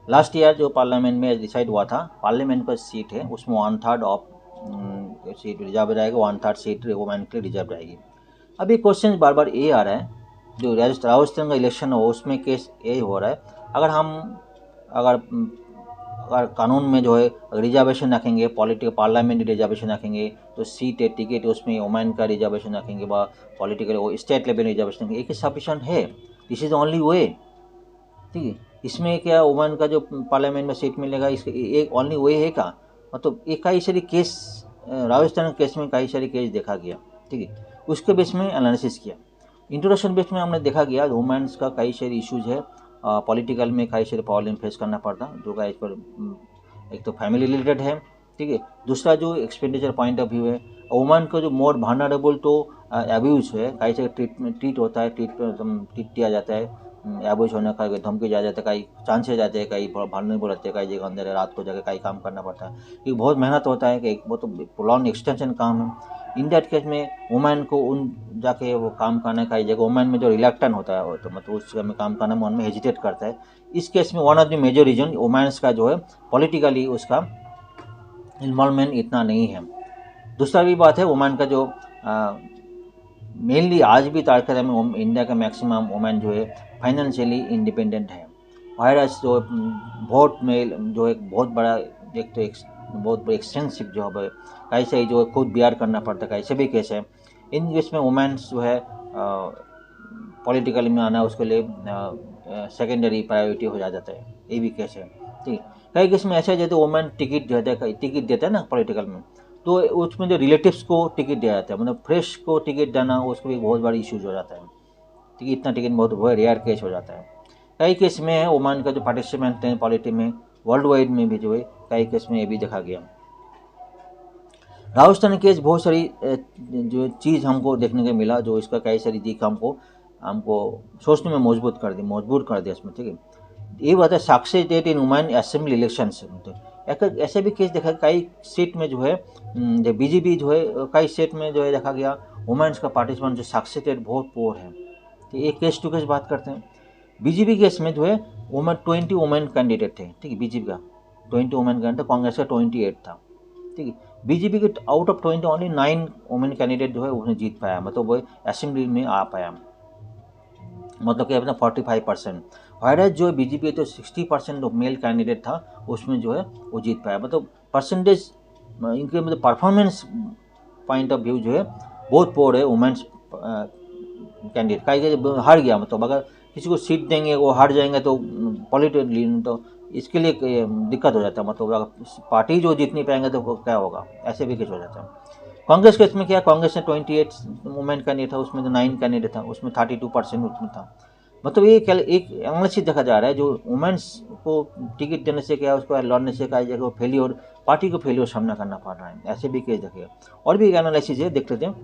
लास्ट ईयर जो पार्लियामेंट में डिसाइड हुआ था, पार्लियामेंट का सीट है उसमें 1/3 ऑफ सीट रिजर्व रहेगा, 1/3 सीट वुमेन के लिए रिजर्व रहेगी। अभी क्वेश्चन बार बार ये आ रहा है, जो राजस्थान का इलेक्शन हो उसमें केस ये हो रहा है, अगर हम अगर अगर कानून में जो है रिजर्वेशन रखेंगे, पॉलिटिकल पार्लियामेंट रिजर्वेशन रखेंगे, तो सीट है टिकट उसमें वुमेन का रिजर्वेशन रखेंगे, पॉलिटिकल स्टेट लेवल रिजर्वेशन रखेंगे, एक सफिशेंट है, दिस इज ओनली वे। ठीक है, इसमें क्या वुमेन का जो पार्लियामेंट में सीट मिलेगा, इसके एक ओनली वे है का, मतलब एक कई सारी केस राजस्थान केस में कई सारी केस देखा गया। ठीक है, उसके बेस में एनालिसिस किया। इंट्रोडक्शन बेस में हमने देखा गया वुमेन्स का कई सारे इश्यूज है, पॉलिटिकल में कई सारे प्रॉब्लम फेस करना पड़ता, जो का इस पर एक तो फैमिली रिलेटेड है। ठीक है, दूसरा जो एक्सपेंडिचर पॉइंट ऑफ व्यू है, वुमेन का जो मोर भार्नरेबल तो एब्यूज है, कई सारे ट्रीट होता है, ट्रीट किया जाता है, एब्यूज होने का धमकी जा जाता है, कई चांसेज आते हैं, कई भार्नरेबल रहते हैं, कई जगह अंदर रात को जाकर कई काम करना पड़ता है, क्योंकि बहुत मेहनत होता है, कि वो तो प्रोलॉन्ग एक्सटेंशन काम है। इंडिया केस में वुमेन को उन जाके वो काम करने का जगह वुमेन में जो रिलैक्टेंट होता है, तो मतलब उस जगह में काम करने में उनमें हेजिटेट करता है। इस केस में one of the major reason women's का जो है पॉलिटिकली उसका इन्वॉल्वमेंट इतना नहीं है। दूसरा भी बात है, वुमेन का जो मेनली आज भी तारकत में इंडिया का मैक्सिमम वुमेन जो है फाइनेंशियली इंडिपेंडेंट है। वायरस जो वोट में जो एक बहुत बड़ा एक तो एक बहुत बड़ी एक्सटेंसिव जॉब है, कैसे जो खुद बियर करना पड़ता है, कैसे भी केस है। इन केस में वुमेन्स जो है पॉलिटिकल में आना उसके लिए सेकेंडरी प्रायोरिटी हो जाता है, ये भी केस है। ठीक, कई केस में ऐसा है, जैसे वुमेन टिकट देता है ना पॉलिटिकल में, तो उसमें जो रिलेटिव्स को टिकट दिया जाता है, मतलब फ्रेश को टिकट देना उसको भी बहुत बड़ी इश्यूज हो जाता है। ठीक, इतना टिकट बहुत रेयर केस हो जाता है। कई केस में है ओमान का जो पार्टिसिपेंट हैं पॉलिटी में वर्ल्ड वाइड में भी जो है कई केस में ये भी देखा गया। राजस्थान केस बहुत सारी जो चीज़ हमको देखने को मिला, जो इसका कई सारी दिख हमको हमको सोचने में मजबूर कर दिया इसमें। ठीक है, ये बात है साक्षी डेट इन वुमेन असेंबली इलेक्शन से ऐसे भी केस देखा, कई सीट में जो है जो बीजेपी जो है कई सीट में जो है देखा गया वुमेन्स का पार्टिसिपेंट जो साक्षी डेट बहुत पोर है। तो एक केस टू केस बात करते हैं। बीजेपी केस में जो है वुमेन 20 वुमेन कैंडिडेट थे। ठीक है, बीजेपी का 20 वुमेन कैंडिडेट, कांग्रेस का 28 था। ठीक है, बीजेपी के out of 20 only 9 women candidate जो है उसने जीत पाया, मतलब वो असेंबली में आ पाया, मतलब कि अपना 45%। वायरस जो बीजेपी तो 60% जो मेल कैंडिडेट था उसमें जो है वो जीत पाया, मतलब परसेंटेज इनके मतलब परफॉर्मेंस पॉइंट ऑफ व्यू जो है बहुत पोर है वुमेन्स कैंडिडेट। कई हार गया, मतलब अगर किसी को सीट देंगे वो हार जाएंगे तो पॉलिटिकली तो इसके लिए दिक्कत हो जाता है, मतलब अगर पार्टी जो जीत नहीं पाएंगे तो क्या होगा, ऐसे भी कुछ हो जाता है। कांग्रेस केस में क्या, कांग्रेस ने 28 वुमेन कैंडिडेट था, उसमें तो 9 कैंडिडेट था, उसमें 32% उसमें था। मतलब ये एक एनालिसिस देखा जा रहा है, जो वुमेन्स को टिकट देने से क्या उसको लड़ने से कई जगह फेलियर, पार्टी को फेलियर सामना करना पड़ रहा है, ऐसे भी केस देखे। और भी एक एनालिसिस है, देख लेते हैं।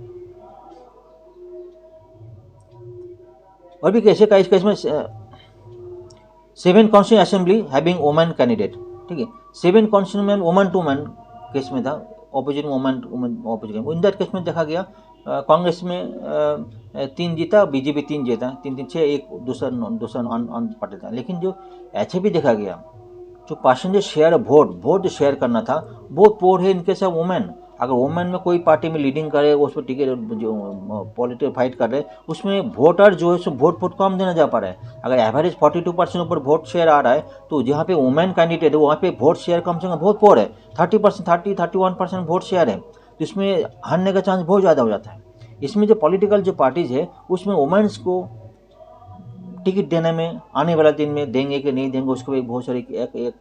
और भी कैसे का इस केस में 7 constituent assembly having women candidate. ठीक है, 7 कॉन्स्टिट्यूंट में वुमेन टू मैन केस में था, opposite women opposite. In that case में देखा गया कांग्रेस में 3 जीता, बीजेपी 3 जीता, 3-3-6, एक दूसरा अनपढ़ था। लेकिन जो ऐसे भी देखा गया जो परसेंटेज शेयर वोट शेयर करना था बहुत पोर है इनके साथ वुमेन। अगर वुमेन में कोई पार्टी में लीडिंग करे उसमें टिकट जो पॉलिटिकल फाइट कर रहे उसमें वोटर जो है सो वोट बहुत कम देना जा पा रहा है। अगर एवरेज 42% ऊपर वोट शेयर आ रहा है तो जहाँ पे वुमेन कैंडिडेट है वहाँ पे वोट शेयर कम से कम बहुत पोर है, 30%, 31% वोट शेयर है, तो इसमें हारने का चांस बहुत ज़्यादा हो जाता है। इसमें जो पॉलिटिकल जो पार्टीज है उसमें वुमेन्स को टिकट देने में आने वाला दिन में देंगे कि नहीं देंगे उसको भी बहुत सारी एक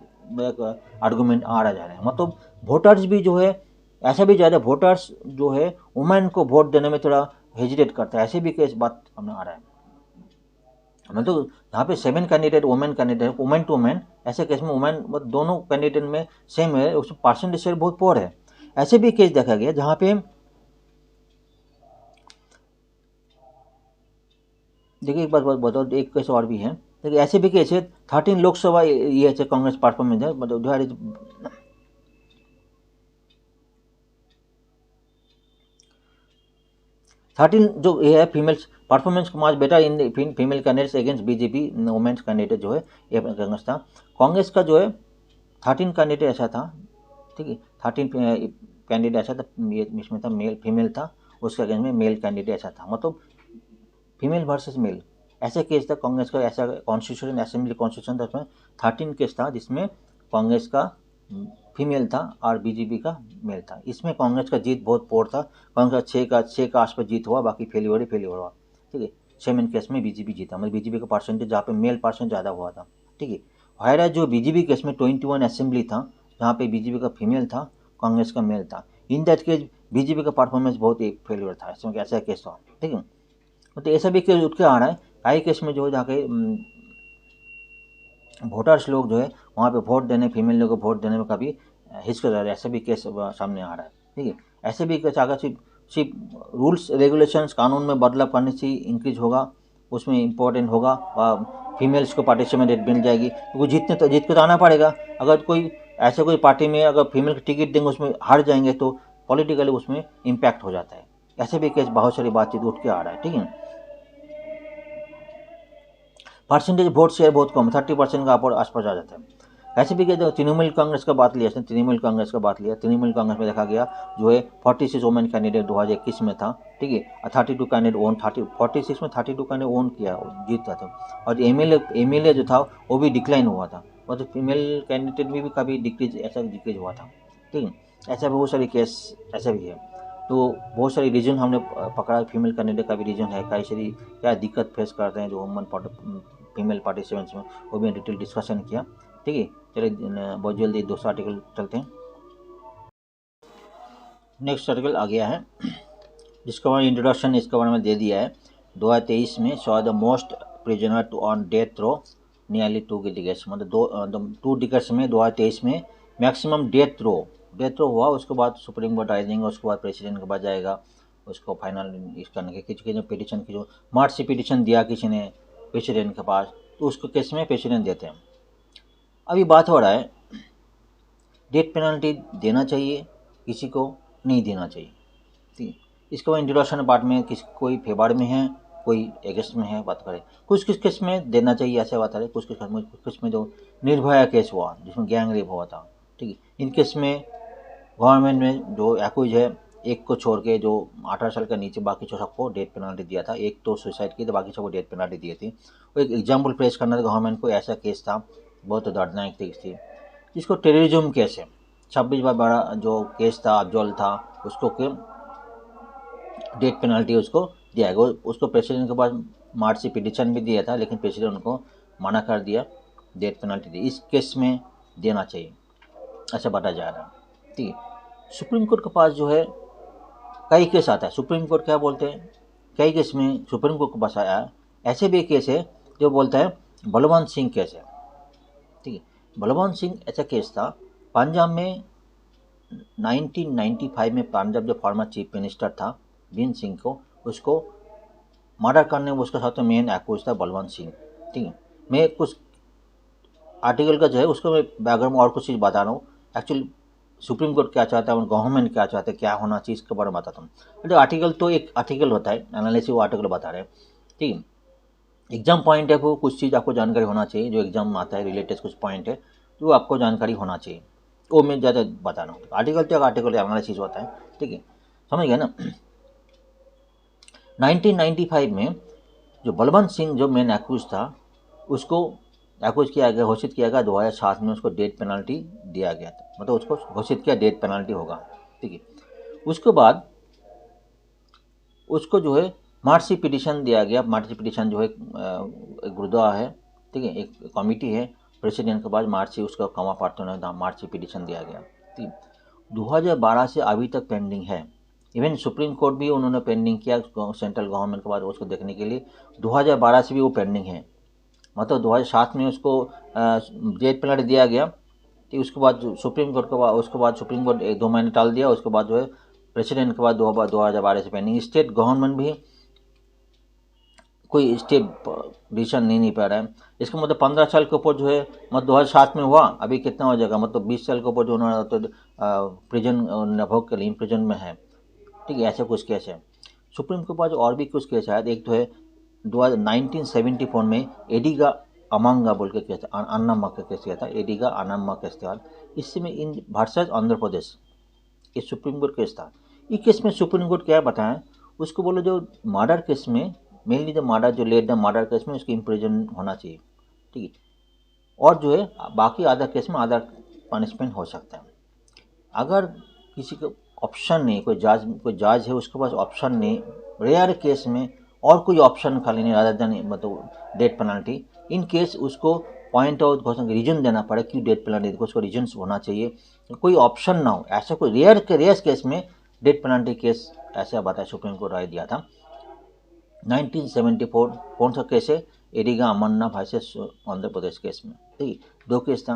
आर्गूमेंट आ रहा जा रहा है। मतलब वोटर्स भी जो है ऐसा भी ज़्यादा वोटर्स जो है वुमेन को वोट देने में थोड़ा हेजिटेट करता है, ऐसे भी केस बात हमें आ रहा है। मतलब यहाँ पे 7 candidate women candidate, women to women, ऐसे केस में वुमेन दोनों कैंडिडेट में सेम है, उसमें परसेंटेज शेयर बहुत पोर है। ऐसे भी केस देखा गया जहाँ पे देखिए एक बात बताओ, एक केस और भी है। देखिए ऐसे भी केस है 13 लोकसभा ये है कांग्रेस परफॉर्मेंस है, मतलब 13 जो ये है female performance march better in female candidates against BJP women's candidate जो है ये कांग्रेस था। कांग्रेस का जो है 13 कैंडिडेट ऐसा था। ठीक है, 13 कैंडिडेट ऐसा था, ये इसमें था मेल फीमेल था, उसके अगेंस्ट में मेल कैंडिडेट ऐसा था, मतलब फीमेल वर्सेस मेल ऐसे केस था कांग्रेस का। ऐसा कॉन्स्टिट्यूशन असेंबली कॉन्स्टिट्यूशन था, उसमें 13 केस था जिसमें कांग्रेस का फीमेल था और बीजेपी का मेल था। इसमें कांग्रेस का जीत बहुत पोर था, कांग्रेस का 6 का आसपास जीत हुआ, बाकी फेलियर हुआ। ठीक है, 7 केस में बीजेपी जीता, मतलब बीजेपी का परसेंटेज जहाँ पे मेल परसेंट ज़्यादा हुआ था। ठीक है, हायरा जो बीजेपी केस में 21 असेंबली था जहाँ पे बीजेपी का फीमेल था, कांग्रेस का मेल था। इन दैट केस बीजेपी का परफॉर्मेंस बहुत एक फेलियर था, इसमें ऐसा केस था। ठीक है, तो ऐसा भी केस उठ के आ रहा है। कई केस में जो है जाके वोटर्स लोग जो है वहाँ पे वोट देने, फीमेल लोग को वोट देने में कभी हिचकिचा रहा है, ऐसा भी केस सामने आ रहा है। ठीक है, ऐसे भी केस अगर सिर्फ रूल्स रेगुलेशंस कानून में बदलाव करने से इंक्रीज होगा, उसमें इम्पोर्टेंट होगा और फीमेल्स को पार्टिसिपेट मिल जाएगी, क्योंकि जीत के तो आना पड़ेगा। अगर कोई ऐसे कोई पार्टी में अगर फीमेल को टिकट देंगे उसमें हार जाएंगे तो पॉलिटिकली उसमें इम्पैक्ट हो जाता है। ऐसे भी केस बहुत सारी बातचीत उठ के आ रहा है। ठीक है, परसेंटेज वोट शेयर बहुत कम, 30% का आसपास आ जाता है। ऐसे भी जो तृणमूल कांग्रेस का बात लिया, तृणमूल कांग्रेस का बात लिया, तृणमूल कांग्रेस में देखा गया जो है 46 वुमेन कैंडिडेट 2021 में था। ठीक है, 32 कैंडिडेट ओन 46 में 32 कैंडिडेट ओन किया, जीता था। और एमएलए जो था वो भी डिक्लाइन हुआ था, मतलब फीमेल कैंडिडेट में भी काफ़ी डिक्रीज हुआ था। ठीक है, ऐसा बहुत सारे केस ऐसा भी है। तो बहुत सारी रीजन हमने पकड़ा, फीमेल कैंडिडेट का भी रीजन है, कई सारी क्या दिक्कत फेस करते हैं जो फीमेल पार्टिसिपेंट्स में, वो भी डिटेल डिस्कशन किया। ठीक है, चलिए बहुत जल्दी दूसरा आर्टिकल चलते हैं। नेक्स्ट आर्टिकल आ गया है जिसका मैंने इंट्रोडक्शन इसके बारे में दे दिया है। 2023 में saw the most prisoner to on death row nearly 2 decades, मतलब 2 डिकेट्स में 2023 में मैक्सिमम डेथ रो हुआ। उसके बाद सुप्रीम कोर्ट राइजिंग, उसके बाद प्रेसिडेंट के पास जाएगा उसको फाइनल इस करने के। किसी ने पिटिशन की जो मार्च से पिटिशन दिया किसी ने प्रेसिडेंट के पास, तो उसको केस में प्रेसिडेंट देते हैं। अभी बात हो रहा है डेथ पेनल्टी देना चाहिए किसी को, नहीं देना चाहिए। ठीक, इसके बाद इंट्रोडक्शन पार्ट में कोई फेवर में है, कोई अगेंस्ट में है, बात करें। कुछ केस में देना चाहिए ऐसे बात करें, कुछ में जो निर्भया केस हुआ जिसमें गैंग रेप हुआ था, ठीक है, इन केस में गवर्नमेंट में जो एक्यूज है एक को छोड़ के जो 18 साल के नीचे बाकी सबको डेथ पेनल्टी दिया था। एक तो सुसाइड की तो बाकी सबको डेथ पेनल्टी दी थी। वो एक एग्जाम्पल पेश करना था गवर्नमेंट को, ऐसा केस था, बहुत दर्दनाक केस थी जिसको टेररिज्म केस है। 26 बार बड़ा जो केस था अफजल था, उसको डेथ पेनल्टी उसको दिया गया। उसको प्रेसिडेंट के पास मार्च से पिटिशन भी दिया था, लेकिन प्रेसिडेंट उनको मना कर दिया, डेथ पेनल्टी दी। इस केस में देना चाहिए ऐसा बताया जा रहा है। ठीक है, सुप्रीम कोर्ट के पास जो है कई केस आता है। सुप्रीम कोर्ट क्या बोलते हैं, कई केस में सुप्रीम कोर्ट के पास आया है। ऐसे भी केस है जो बोलता है बलवंत सिंह केस है। ठीक है, बलवंत सिंह ऐसा केस था पंजाब में 1995 में। पंजाब जो फॉर्मर चीफ मिनिस्टर था बीन सिंह को, उसको मर्डर करने में उसका सबसे मेन एक्यूज था बलवंत सिंह। ठीक है, मैं कुछ आर्टिकल का जो है उसको मैं बैकग्राउंड और कुछ चीज़ बता रहा हूँ। एक्चुअली सुप्रीम कोर्ट क्या चाहता है और गवर्नमेंट क्या चाहता है, क्या होना चाहिए, इसके बारे में बताता हूँ। तो आर्टिकल तो एक आर्टिकल होता है, एनालिसिस वो आर्टिकल बता रहे हैं। ठीक है, एग्जाम पॉइंट है वो, कुछ चीज़ आपको जानकारी होना चाहिए जो एग्जाम में आता है, रिलेटेड कुछ पॉइंट है जो आपको जानकारी होना चाहिए, वो मैं ज़्यादा बता रहा हूँ। आर्टिकल तो एक आर्टिकल एनालिसिस होता है, ठीक है, समझ गए ना। 1995 में जो बलवंत सिंह जो मेन एक्यूज था उसको एक्यूज किया गया, घोषित किया गया। 2007 में उसको डेथ पेनल्टी दिया गया था, मतलब उसको घोषित किया डेथ पेनल्टी होगा। ठीक है, उसके बाद उसको जो है मार्सी पिटिशन दिया गया। मार्सी पिटिशन जो है एक गुरुद्वारा है, ठीक है, एक कमिटी है प्रेसिडेंट के बाद मार्ची उसका कमा पार्टी ने मार्ची पिटिशन दिया गया। ठीक, 2012 से अभी तक पेंडिंग है। इवन सुप्रीम कोर्ट भी उन्होंने पेंडिंग किया सेंट्रल गवर्नमेंट के बाद उसको देखने के लिए। 2012 से भी वो पेंडिंग है, मतलब 2007 में उसको डेथ पेनल्टी दिया गया। ठीक, उसके बाद सुप्रीम कोर्ट के बाद उसके बाद सुप्रीम कोर्ट 1-2 महीने टाल दिया। उसके बाद जो है प्रेसिडेंट के बाद 2012 से पेंडिंग। स्टेट गवर्नमेंट भी कोई स्टेप डिसीजन नहीं पा रहा है। इसका मतलब 15 साल के ऊपर जो है, मतलब 2007 में हुआ, अभी कितना हो जाएगा, मतलब 20 साल के ऊपर जो उन्होंने तो प्रिजन नभोग के लिए प्रिजन में है। ठीक है, ऐसे कुछ केस है। सुप्रीम के पास और भी कुछ केस है। एक तो है 1974 में एडिगा अमांगा बोल के केस था, अन्नम्मा का केस किया था, एडिगा अन्नम्मा केस था। इसमें इन वर्सेस आंध्र प्रदेश, ये सुप्रीम कोर्ट केस था। इस केस में सुप्रीम कोर्ट क्या बताएं, उसको बोलो जो मर्डर केस में मेनली जो मर्डर जो लेट द मर्डर केस में उसकी इम्प्रिजन होना चाहिए। ठीक है, और जो है बाकी अदर केस में अदर पनिशमेंट हो सकता है। अगर किसी को ऑप्शन नहीं, कोई जज है उसके पास ऑप्शन नहीं, रेयर केस में और कोई ऑप्शन खाली नहीं अदर देन मतलब डेथ पेनल्टी, इन केस उसको पॉइंट आउट घोषणा रीजन देना पड़े क्यों डेथ पेनल्टी, उसको रीजन होना चाहिए, कोई ऑप्शन ना हो। ऐसा कोई रेयर केस में डेथ पेनल्टी केस ऐसा बताया सुप्रीम कोर्ट राय दिया था 1974। कौन सा केस है, एडिगा अमन्ना वर्सेस आंध्र प्रदेश केस में। ठीक, 2 केस था।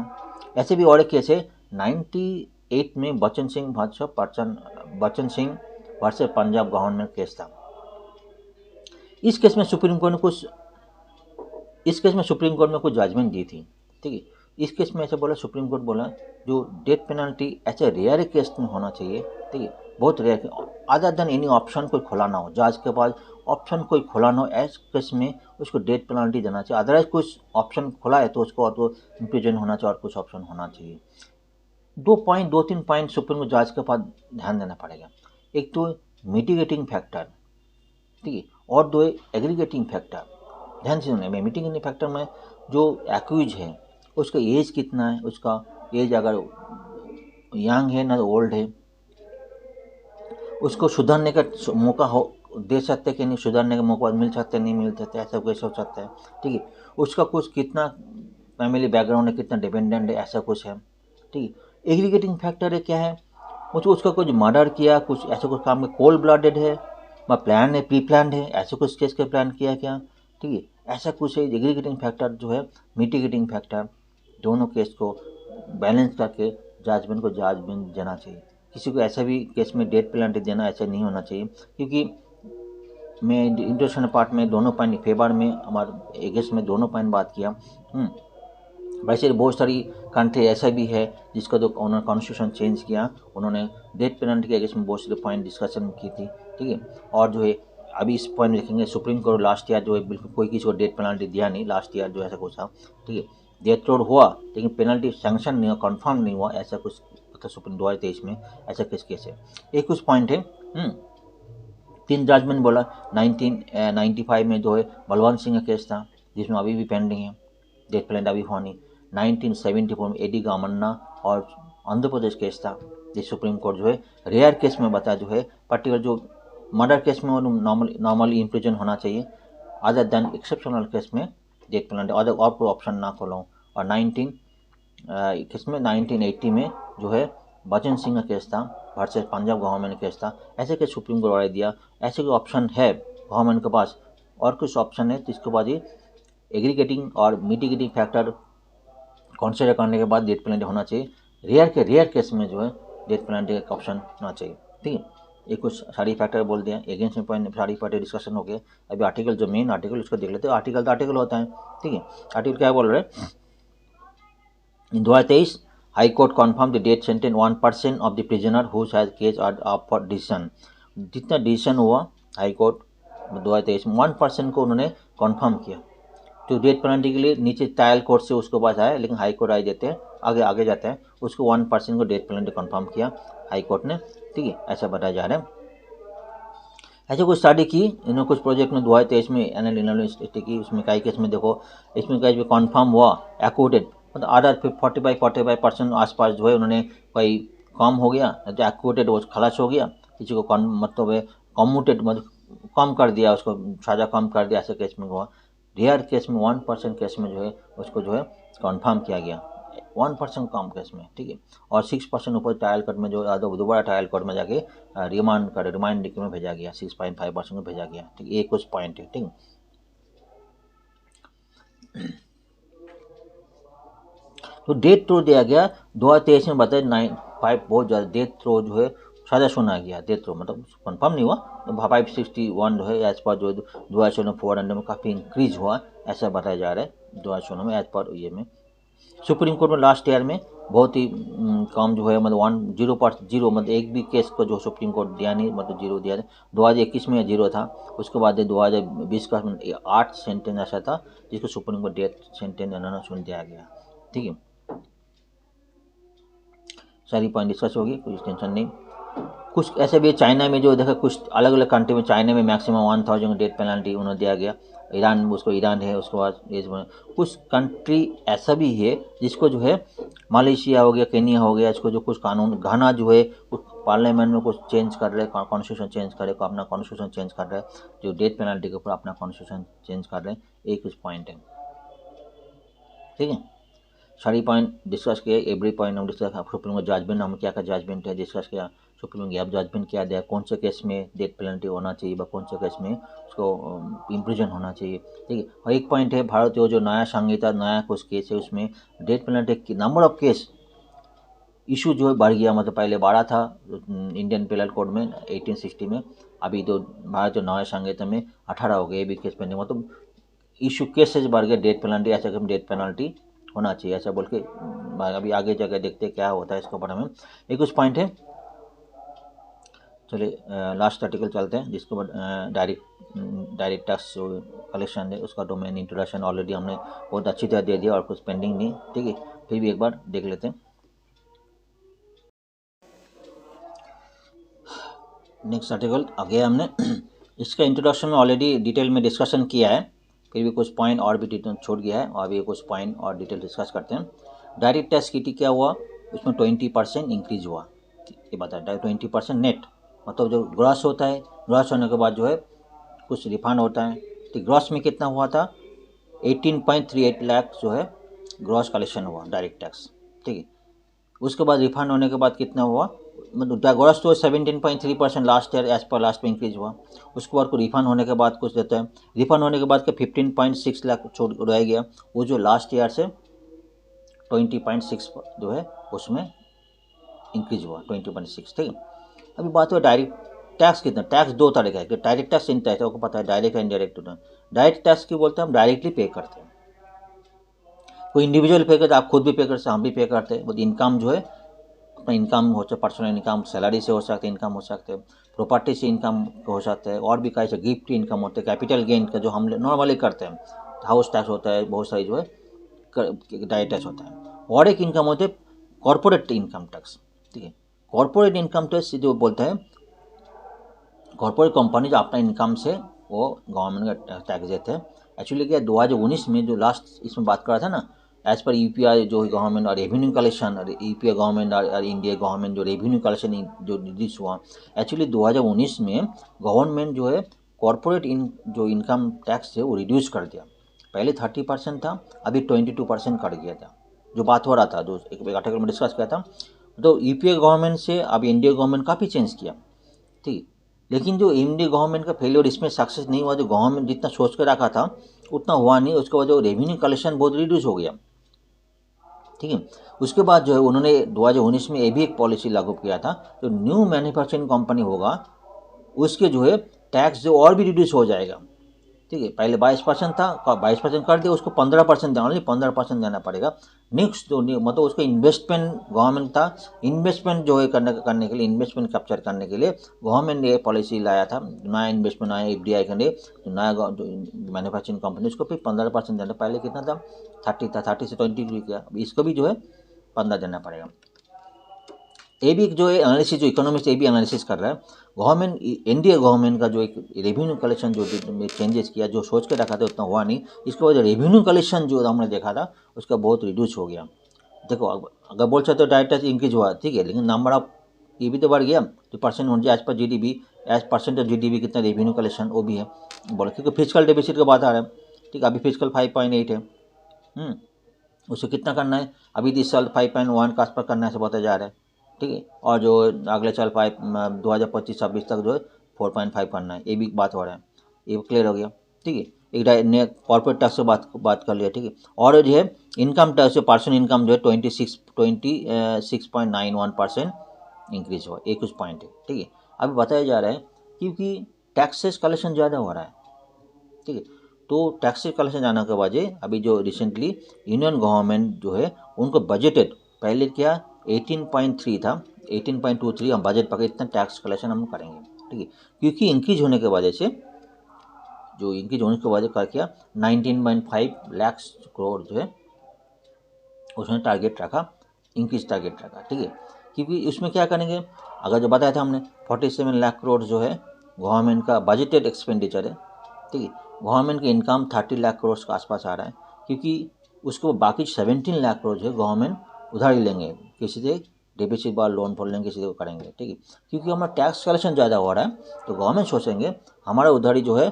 ऐसे भी और एक केस है 98 में Bachchan Singh versus Punjab government case था। इस केस में सुप्रीम कोर्ट ने कुछ जजमेंट दी थी। ठीक है, इस केस में ऐसे बोला सुप्रीम कोर्ट बोला जो डेथ पेनल्टी ऐसे रेयर केस में होना चाहिए। ठीक है, बहुत rare, other than any option कोई खुला ना हो, जज के पास ऑप्शन कोई खुला ना हो, ऐसे केस में उसको डेथ पेनल्टी देना चाहिए। अदरवाइज कुछ ऑप्शन खुला है तो उसको तो इम्प्रिजन होना चाहिए और कुछ ऑप्शन होना चाहिए। 2-3 पॉइंट सुप्रीम कोर्ट जज के पास ध्यान देना पड़ेगा। एक तो मिटिगेटिंग फैक्टर, ठीक है, और 2 एग्रीगेटिंग फैक्टर। ध्यान से सुनिए, मिटिगेटिंग फैक्टर में जो एक्यूज है उसका एज कितना है, उसका एज अगर यंग है ना ओल्ड है, उसको सुधरने का मौका हो दे सकते कि नहीं, सुधरने का मौका मिल सकता है नहीं मिल सकता, ऐसा कैसे हो सकता है। ठीक है, उसका कुछ कितना फैमिली बैकग्राउंड है, कितना डिपेंडेंट है, ऐसा कुछ है। ठीक है, एग्रीगेटिंग फैक्टर है क्या है, मुझको उसका कुछ मर्डर किया, कुछ ऐसा कुछ काम में कोल्ड ब्लडेड है, मैं प्लान है, प्री प्लान है, ऐसे कुछ केस के प्लान किया क्या, ठीक है, ऐसा कुछ है। एग्रीगेटिंग फैक्टर जो है, मिटिगेटिंग फैक्टर, दोनों केस को बैलेंस करके जजमेंट देना चाहिए। किसी को ऐसा भी केस में डेथ पेनल्टी देना ऐसा नहीं होना चाहिए, क्योंकि मैं इंट्रोडक्शन पार्ट में दोनों पॉइंट फेवर में हमारे एगेंस्ट में दोनों पॉइंट बात किया। वैसे बहुत सारी कंट्री ऐसा भी है जिसका जो उन्होंने कॉन्स्टिट्यूशन चेंज किया, उन्होंने डेथ पेनल्टी के अगेंस्ट में बहुत सारे पॉइंट डिस्कशन की थी, ठीक है। और जो है अभी इस पॉइंट में देखेंगे, सुप्रीम कोर्ट लास्ट ईयर जो है बिल्कुल कोई किसी को डेथ पेनल्टी दिया नहीं, लास्ट ईयर जो ऐसा कुछ था, ठीक है। डेथ रोड हुआ लेकिन पेनल्टी सैंक्शन नहीं हुआ, कन्फर्म नहीं हुआ, ऐसा कुछ मतलब सुप्रीम 2023 में ऐसा केस है। एक कुछ पॉइंट है, 3 जजमेंट बोला। 1995 में जो है बलवंत सिंह का केस था जिसमें अभी भी पेंडिंग है, डेथ पेनल्टी अभी हुआ नहीं। 1974 में एडी गामन्ना और आंध्र प्रदेश केस था, जिस सुप्रीम कोर्ट जो है रेयर केस में बताया जो है पर्टिकुलर जो मर्डर केस में नॉर्मली इम्प्रिजन होना चाहिए, अदर देन एक्सेप्शनल केस में डेथ पेनल्टी, अदर और कोई ऑप्शन ना खोला हूँ। और 1980 में जो है बचन सिंह का केस था वर्सेस पंजाब गवर्नमेंट केस था, ऐसे केस सुप्रीम कोर्ट वाले दिया। ऐसे कोई ऑप्शन है गवर्नमेंट के पास और कुछ ऑप्शन है, जिसके बाद ही एग्रीगेटिंग और मिटिगेटिंग फैक्टर कंसिडर करने के बाद डेथ पेनल्टी होना चाहिए। रेयर केस में जो है डेथ पेनल्टी का ऑप्शन होना चाहिए, ठीक है। ये कुछ सारी फैक्टर बोल दिया, अगेंस्ट में पॉइंट सारी फैक्टर डिस्कशन हो गया। अभी आर्टिकल जो मेन आर्टिकल उसको देख लेते हैं। आर्टिकल तो आर्टिकल होता है, ठीक है। आर्टिकल क्या बोल रहे हैं, in 2023 high court confirm the death sentence 1% of the prisoner whose has case are up for decision. जितना डिसीजन हुआ हाई कोर्ट 2023 में 1% को उन्होंने कन्फर्म किया। तो डेथ पेनल्टी के लिए नीचे ट्रायल कोर्ट से उसके पास आया, लेकिन हाई कोर्ट आए देते हैं आगे जाते हैं, उसको 1% को डेथ पेनल्टी कन्फर्म किया हाई कोर्ट ने, ठीक है, ऐसा बताया जा रहा है। ऐसे कुछ स्टडी की इन्होंने कुछ प्रोजेक्ट में 2023 में एनालिसिस की, उसमें कई केस में देखो, इसमें कई कन्फर्म हुआ एक्यूटेड, मतलब आधा 45% आसपास जो है उन्होंने कोई कम हो गया, तो एक्यूटेड वो खलास हो गया, किसी को मतलब है कम्यूटेड मतलब कम कर दिया, उसको सजा कम कर दिया, ऐसे केस में हुआ। रेयर केस में 1% केस में जो है उसको जो है कन्फर्म किया गया, 1% कम केस में, ठीक है। और 6% ऊपर ट्रायल कोर्ट में जो दोबारा ट्रायल कोर्ट में जाके रिमांड डिक्री में भेजा गया, 6.5% को भेजा गया, ठीक है। ये कुछ पॉइंट है, ठीक है। तो डेथ थ्रो दिया गया 2023 में, बताया 9.5 बहुत ज़्यादा डेथ थ्रो जो है सजा सुना गया, डेथ थ्रो मतलब कंफर्म नहीं हुआ, तो 561 जो है एज पर जो 2014 में 400 में काफ़ी इंक्रीज हुआ, ऐसा बताया जा रहा है 2014 में एज पर ये में। सुप्रीम कोर्ट में लास्ट ईयर में बहुत ही कम जो है, मतलब 0 मतलब एक भी केस को जो सुप्रीम कोर्ट दिया नहीं, मतलब 0 दिया था। 2021 में 0 था, उसके बाद 2020 का 8 सेंटेंस ऐसा था जिसको सुप्रीम कोर्ट डेथ सेंटेंस इन्होंने सुन दिया गया, ठीक है। सारी पॉइंट डिस्कस होगी, कुछ टेंशन नहीं। कुछ ऐसे भी चाइना में जो देखा, कुछ अलग अलग कंट्री में, चाइना में मैक्सिमम 1000 डेथ पेनल्टी उन्हें दिया गया, ईरान है, उसके बाद ये कुछ कंट्री ऐसा भी है जिसको जो है मलेशिया हो गया, केनिया हो गया, इसको जो कुछ कानून घाना जो है कुछ पार्लियामेंट में कुछ चेंज कर रहे, कॉन्स्टिट्यूशन चेंज कर रहे, अपना कॉन्स्टिट्यूशन चेंज कर रहे हैं, जो डेथ पेनल्टी के ऊपर अपना कॉन्स्टिट्यूशन चेंज कर रहे हैं, एक कुछ पॉइंट है, ठीक है। सारी पॉइंट डिस्कस किए, एवरी पॉइंट हम डिस्कस, सुप्रीम कोर्ट जजमेंट हम क्या जजमेंट है डिस्कस किया, सुप्रीम गैप जजमेंट क्या दिया, कौन से केस में डेथ पेनल्टी होना चाहिए, कौन से केस में उसको इम्प्रिजन होना चाहिए, ठीक है। और एक पॉइंट है, भारत जो नया संहिता नया कुछ केस है उसमें डेथ पेनल्टी की नंबर ऑफ केस इशू जो है बढ़ गया, मतलब पहले 12 था इंडियन पेनल कोड में 1860 में, अभी तो भारत जो नया संहिता में 18 हो गए, ये भी केस पेंडिंग, मतलब इशू केसेज बढ़ गए, डेथ पेनल्टी ऐसा कि डेथ पेनल्टी होना चाहिए ऐसा बोल के, अभी आगे जगह देखते क्या होता है इसके ऊपर हमें। एक कुछ पॉइंट है, चलिए लास्ट आर्टिकल चलते हैं, जिसके बाद डायरेक्ट टैक्स जो कलेक्शन है उसका डोमेन इंट्रोडक्शन ऑलरेडी हमने बहुत अच्छी तरह दे दिया और कुछ पेंडिंग नहीं, ठीक है, फिर भी एक बार देख लेते हैं। नेक्स्ट आर्टिकल आ गया हमने इसका इंट्रोडक्शन में ऑलरेडी डिटेल में डिस्कशन किया है, फिर भी कुछ पॉइंट और भी डिटेल छूट गया है, और अभी कुछ पॉइंट और डिटेल डिस्कस करते हैं। डायरेक्ट टैक्स की क्या हुआ, उसमें 20% इंक्रीज हुआ, ये बताया 20% नेट, मतलब जो ग्रॉस होता है, ग्रॉस होने के बाद जो है कुछ रिफंड होता है, तो ग्रॉस में कितना हुआ था 18.38 लाख जो है ग्रॉस कलेक्शन हुआ डायरेक्ट टैक्स, ठीक है। उसके बाद रिफंड होने के बाद कितना हुआ मतलब ग्रॉस तो 17.3% last year as per last में इंक्रीज हुआ। उसके बाद को रिफंड होने के बाद कुछ देता है, रिफंड होने के बाद के 15.6 लाख छोड़ रह गया, वो जो लास्ट ईयर से 20.6 जो है उसमें इंक्रीज हुआ 20.6। ठीक है, अभी बात हुआ डायरेक्ट टैक्स कितना। टैक्स दो तरह का है कि डायरेक्ट टैक्स, इन टैक्स आपको पता है, डायरेक्ट इनडायरेक्ट होता है। डायरेक्ट टैक्स की बोलते हैं हम डायरेक्टली पे करते हैं, कोई इंडिविजुअल पे करते, आप खुद भी पे करते, हम भी पे करते हैं। इनकम जो है अपना इनकम हो सकता है, पर्सनल इनकम, सैलरी से हो सकते हैं इनकम हो सकते हैं, प्रॉपर्टी से इनकम हो सकता है, और भी कई से गिफ्ट इनकम होते हैं, कैपिटल गेन का जो हम नॉर्मली करते हैं, हाउस टैक्स होता है, बहुत सारी जो है डायरेक्ट टैक्स होता है। और एक इनकम होते है कॉर्पोरेट इनकम टैक्स। ठीक है, कॉर्पोरेट इनकम टैक्स जो बोलते हैं कॉर्पोरेट कंपनी जो अपना इनकम से वो गवर्नमेंट का टैक्स देते हैं। एक्चुअली क्या 2019 में जो लास्ट इसमें बात कर रहा था ना, एज पर यूपीआई जो गवर्नमेंट और रेवेन्यू कलेक्शन, और यूपीआई गवर्नमेंट और इंडिया गवर्नमेंट जो रेवेन्यू कलेक्शन जो निर्देश हुआ, एक्चुअली 2019 में गवर्नमेंट जो है कॉर्पोरेट जो इनकम टैक्स है वो रिड्यूस कर दिया। पहले 30% था, अभी 22% कर गया था। जो बात हो रहा था, जो एक आर्टिकल में डिस्कस किया था, तो यूपीए गवर्नमेंट से अब इंडिया गवर्नमेंट काफ़ी चेंज किया। ठीक, लेकिन जो इंडिया गवर्नमेंट का फेलियर इसमें सक्सेस नहीं हुआ, जो गवर्नमेंट जितना सोच कर रखा था उतना हुआ नहीं, उसके बाद जो रेवेन्यू कलेक्शन बहुत रिड्यूस हो गया। ठीक है, उसके बाद जो है उन्होंने 2019 में ये भी एक पॉलिसी लागू किया था, जो न्यू मैन्युफैक्चरिंग कंपनी होगा उसके जो है टैक्स जो और भी रिड्यूस हो जाएगा। ठीक है, पहले 22% था, 22% कर दिया, उसको 15% देना, नहीं 15% देना पड़ेगा। नेक्स्ट जो मतलब उसको इन्वेस्टमेंट गवर्नमेंट था, इन्वेस्टमेंट जो है करने के लिए, इन्वेस्टमेंट कैप्चर करने के लिए गवर्नमेंट ने ये पॉलिसी लाया था, नया इन्वेस्टमेंट आया एफडीआई के लिए, तो नया मैन्युफैक्चरिंग कंपनी उसको फिर 15% देना। पहले कितना था 30 था, 30 से 20 किया, इसको भी जो है 15 देना पड़ेगा। ये भी जो है एनालिसिस, जो इकोनॉमिस्ट ये भी एनालिसिस कर रहा है, गवर्नमेंट एनडीए गवर्नमेंट का जो एक रेवेन्यू कलेक्शन जो चेंजेस किया, जो सोच के रखा था उतना हुआ नहीं, इसके वजह रेवेन्यू कलेक्शन जो हमने देखा था उसका बहुत रिड्यूस हो गया। देखो अगर बोल सकते हो डायरेक्ट टैक्स इंक्रीज हुआ, ठीक है, लेकिन नंबर ऑफ ये भी तो बढ़ गया, जो परसेंट होना चाहिए as per GDP, as percent of GDP कितना रेवेन्यू कलेक्शन वो भी है बोलो, क्योंकि फिजिकल डेफिसिट का बात आ रहा है। ठीक है, अभी फिजिकल 5.8 है, उसको कितना करना है, अभी इस साल 5.1 का आसपास करना है, से बताया जा रहा है। ठीक है, और जो अगले साल 2025-26 तक जो है 4.5 करना है, ये भी बात हो रहा है, ये क्लियर हो गया। ठीक है, एक कॉर्पोरेट टैक्स से बात कर लिया। ठीक है, और जो है इनकम टैक्स, पर्सनल इनकम जो है 26.91% इंक्रीज हुआ, एक कुछ पॉइंट है। ठीक है, अभी बताया जा रहा है क्योंकि टैक्सेस कलेक्शन ज़्यादा हो रहा है। ठीक है, तो टैक्स कलेक्शन जाने के वजह अभी जो रिसेंटली यूनियन गवर्नमेंट जो है उनको बजटेड, पहले क्या 18.3 था, 18.23 हम बजट पकड़े, इतना टैक्स कलेक्शन हम करेंगे। ठीक है, क्योंकि इंक्रीज होने के वजह से, जो इंक्रीज होने की वजह क्या किया 19.5 लाख करोड़ जो है उसने टारगेट रखा, इंक्रीज टारगेट रखा। ठीक है, क्योंकि उसमें क्या करेंगे, अगर जो बताया था हमने 47 लाख करोड़ जो है गवर्नमेंट का बजटेड एक्सपेंडिचर है। ठीक है, गवर्नमेंट की इनकम 30 लाख करोड़ के आसपास आ रहा है, क्योंकि उसको बाकी 17 लाख करोड़ जो है गवर्नमेंट उधारी लेंगे, किसी से डिपॉजिट बार लोन फॉर लेंगे, किसी को करेंगे। ठीक है, क्योंकि हमारा टैक्स कलेक्शन ज़्यादा हो रहा है, तो गवर्नमेंट सोचेंगे हमारा उधारी जो है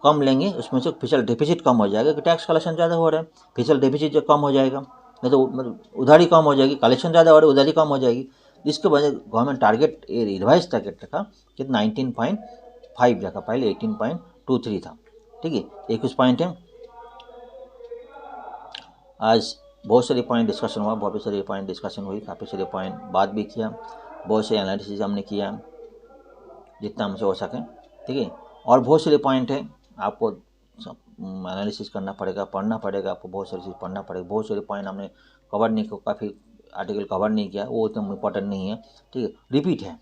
कम लेंगे, उसमें से फिजिकल डिपॉजिट कम हो जाएगा, कि टैक्स कलेक्शन ज़्यादा हो रहा है, फिजिकल डिपॉजिट जो कम हो जाएगा, नहीं तो मतलब उधारी कम हो जाएगी, कलेक्शन ज़्यादा हो रहा है, उधारी कम हो जाएगी। इसके वजह गवर्नमेंट टारगेट रिवाइज टारगेट रखा कि 19.5 रखा, पहले 18.23 था। ठीक है, एक कुछ पॉइंट है। आज बहुत सारे पॉइंट डिस्कशन हुआ, बहुत सारे पॉइंट डिस्कशन हुई, काफ़ी सारे पॉइंट बात भी किया, बहुत से एनालिसिस हमने किया जितना हमसे हो सके। ठीक है, और बहुत सारे पॉइंट है, आपको एनालिसिस करना पड़ेगा, पढ़ना पड़ेगा, आपको बहुत सारी चीज़ पढ़ना पड़ेगा। बहुत सारे पॉइंट हमने कवर नहीं किया, काफ़ी आर्टिकल कवर नहीं किया, वो इतना इम्पोर्टेंट नहीं है। ठीक है, रिपीट है,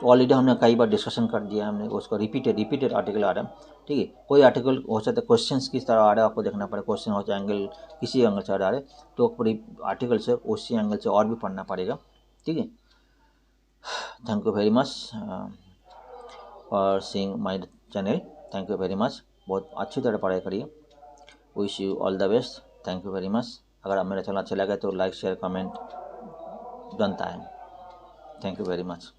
ऑलरेडी हमने कई बार डिस्कशन कर दिया, हमने उसको रिपीटेड आर्टिकल आ रहा है। ठीक है, कोई आर्टिकल हो सकता है क्वेश्चंस किस तरह आ रहा है, आपको देखना पड़ेगा, क्वेश्चन हो चाहे एंगल किसी एंगल से आ रहा है, तो पूरी आर्टिकल से उसी एंगल से और भी पढ़ना पड़ेगा। ठीक है, thank you very much for seeing my channel, thank you very much, बहुत अच्छी तरह पढ़ाई करिए, wish you all the best, thank you very much. अगर आप मेरा चैनल अच्छा लगा तो लाइक शेयर कमेंट बनता है, थैंक यू वेरी मच।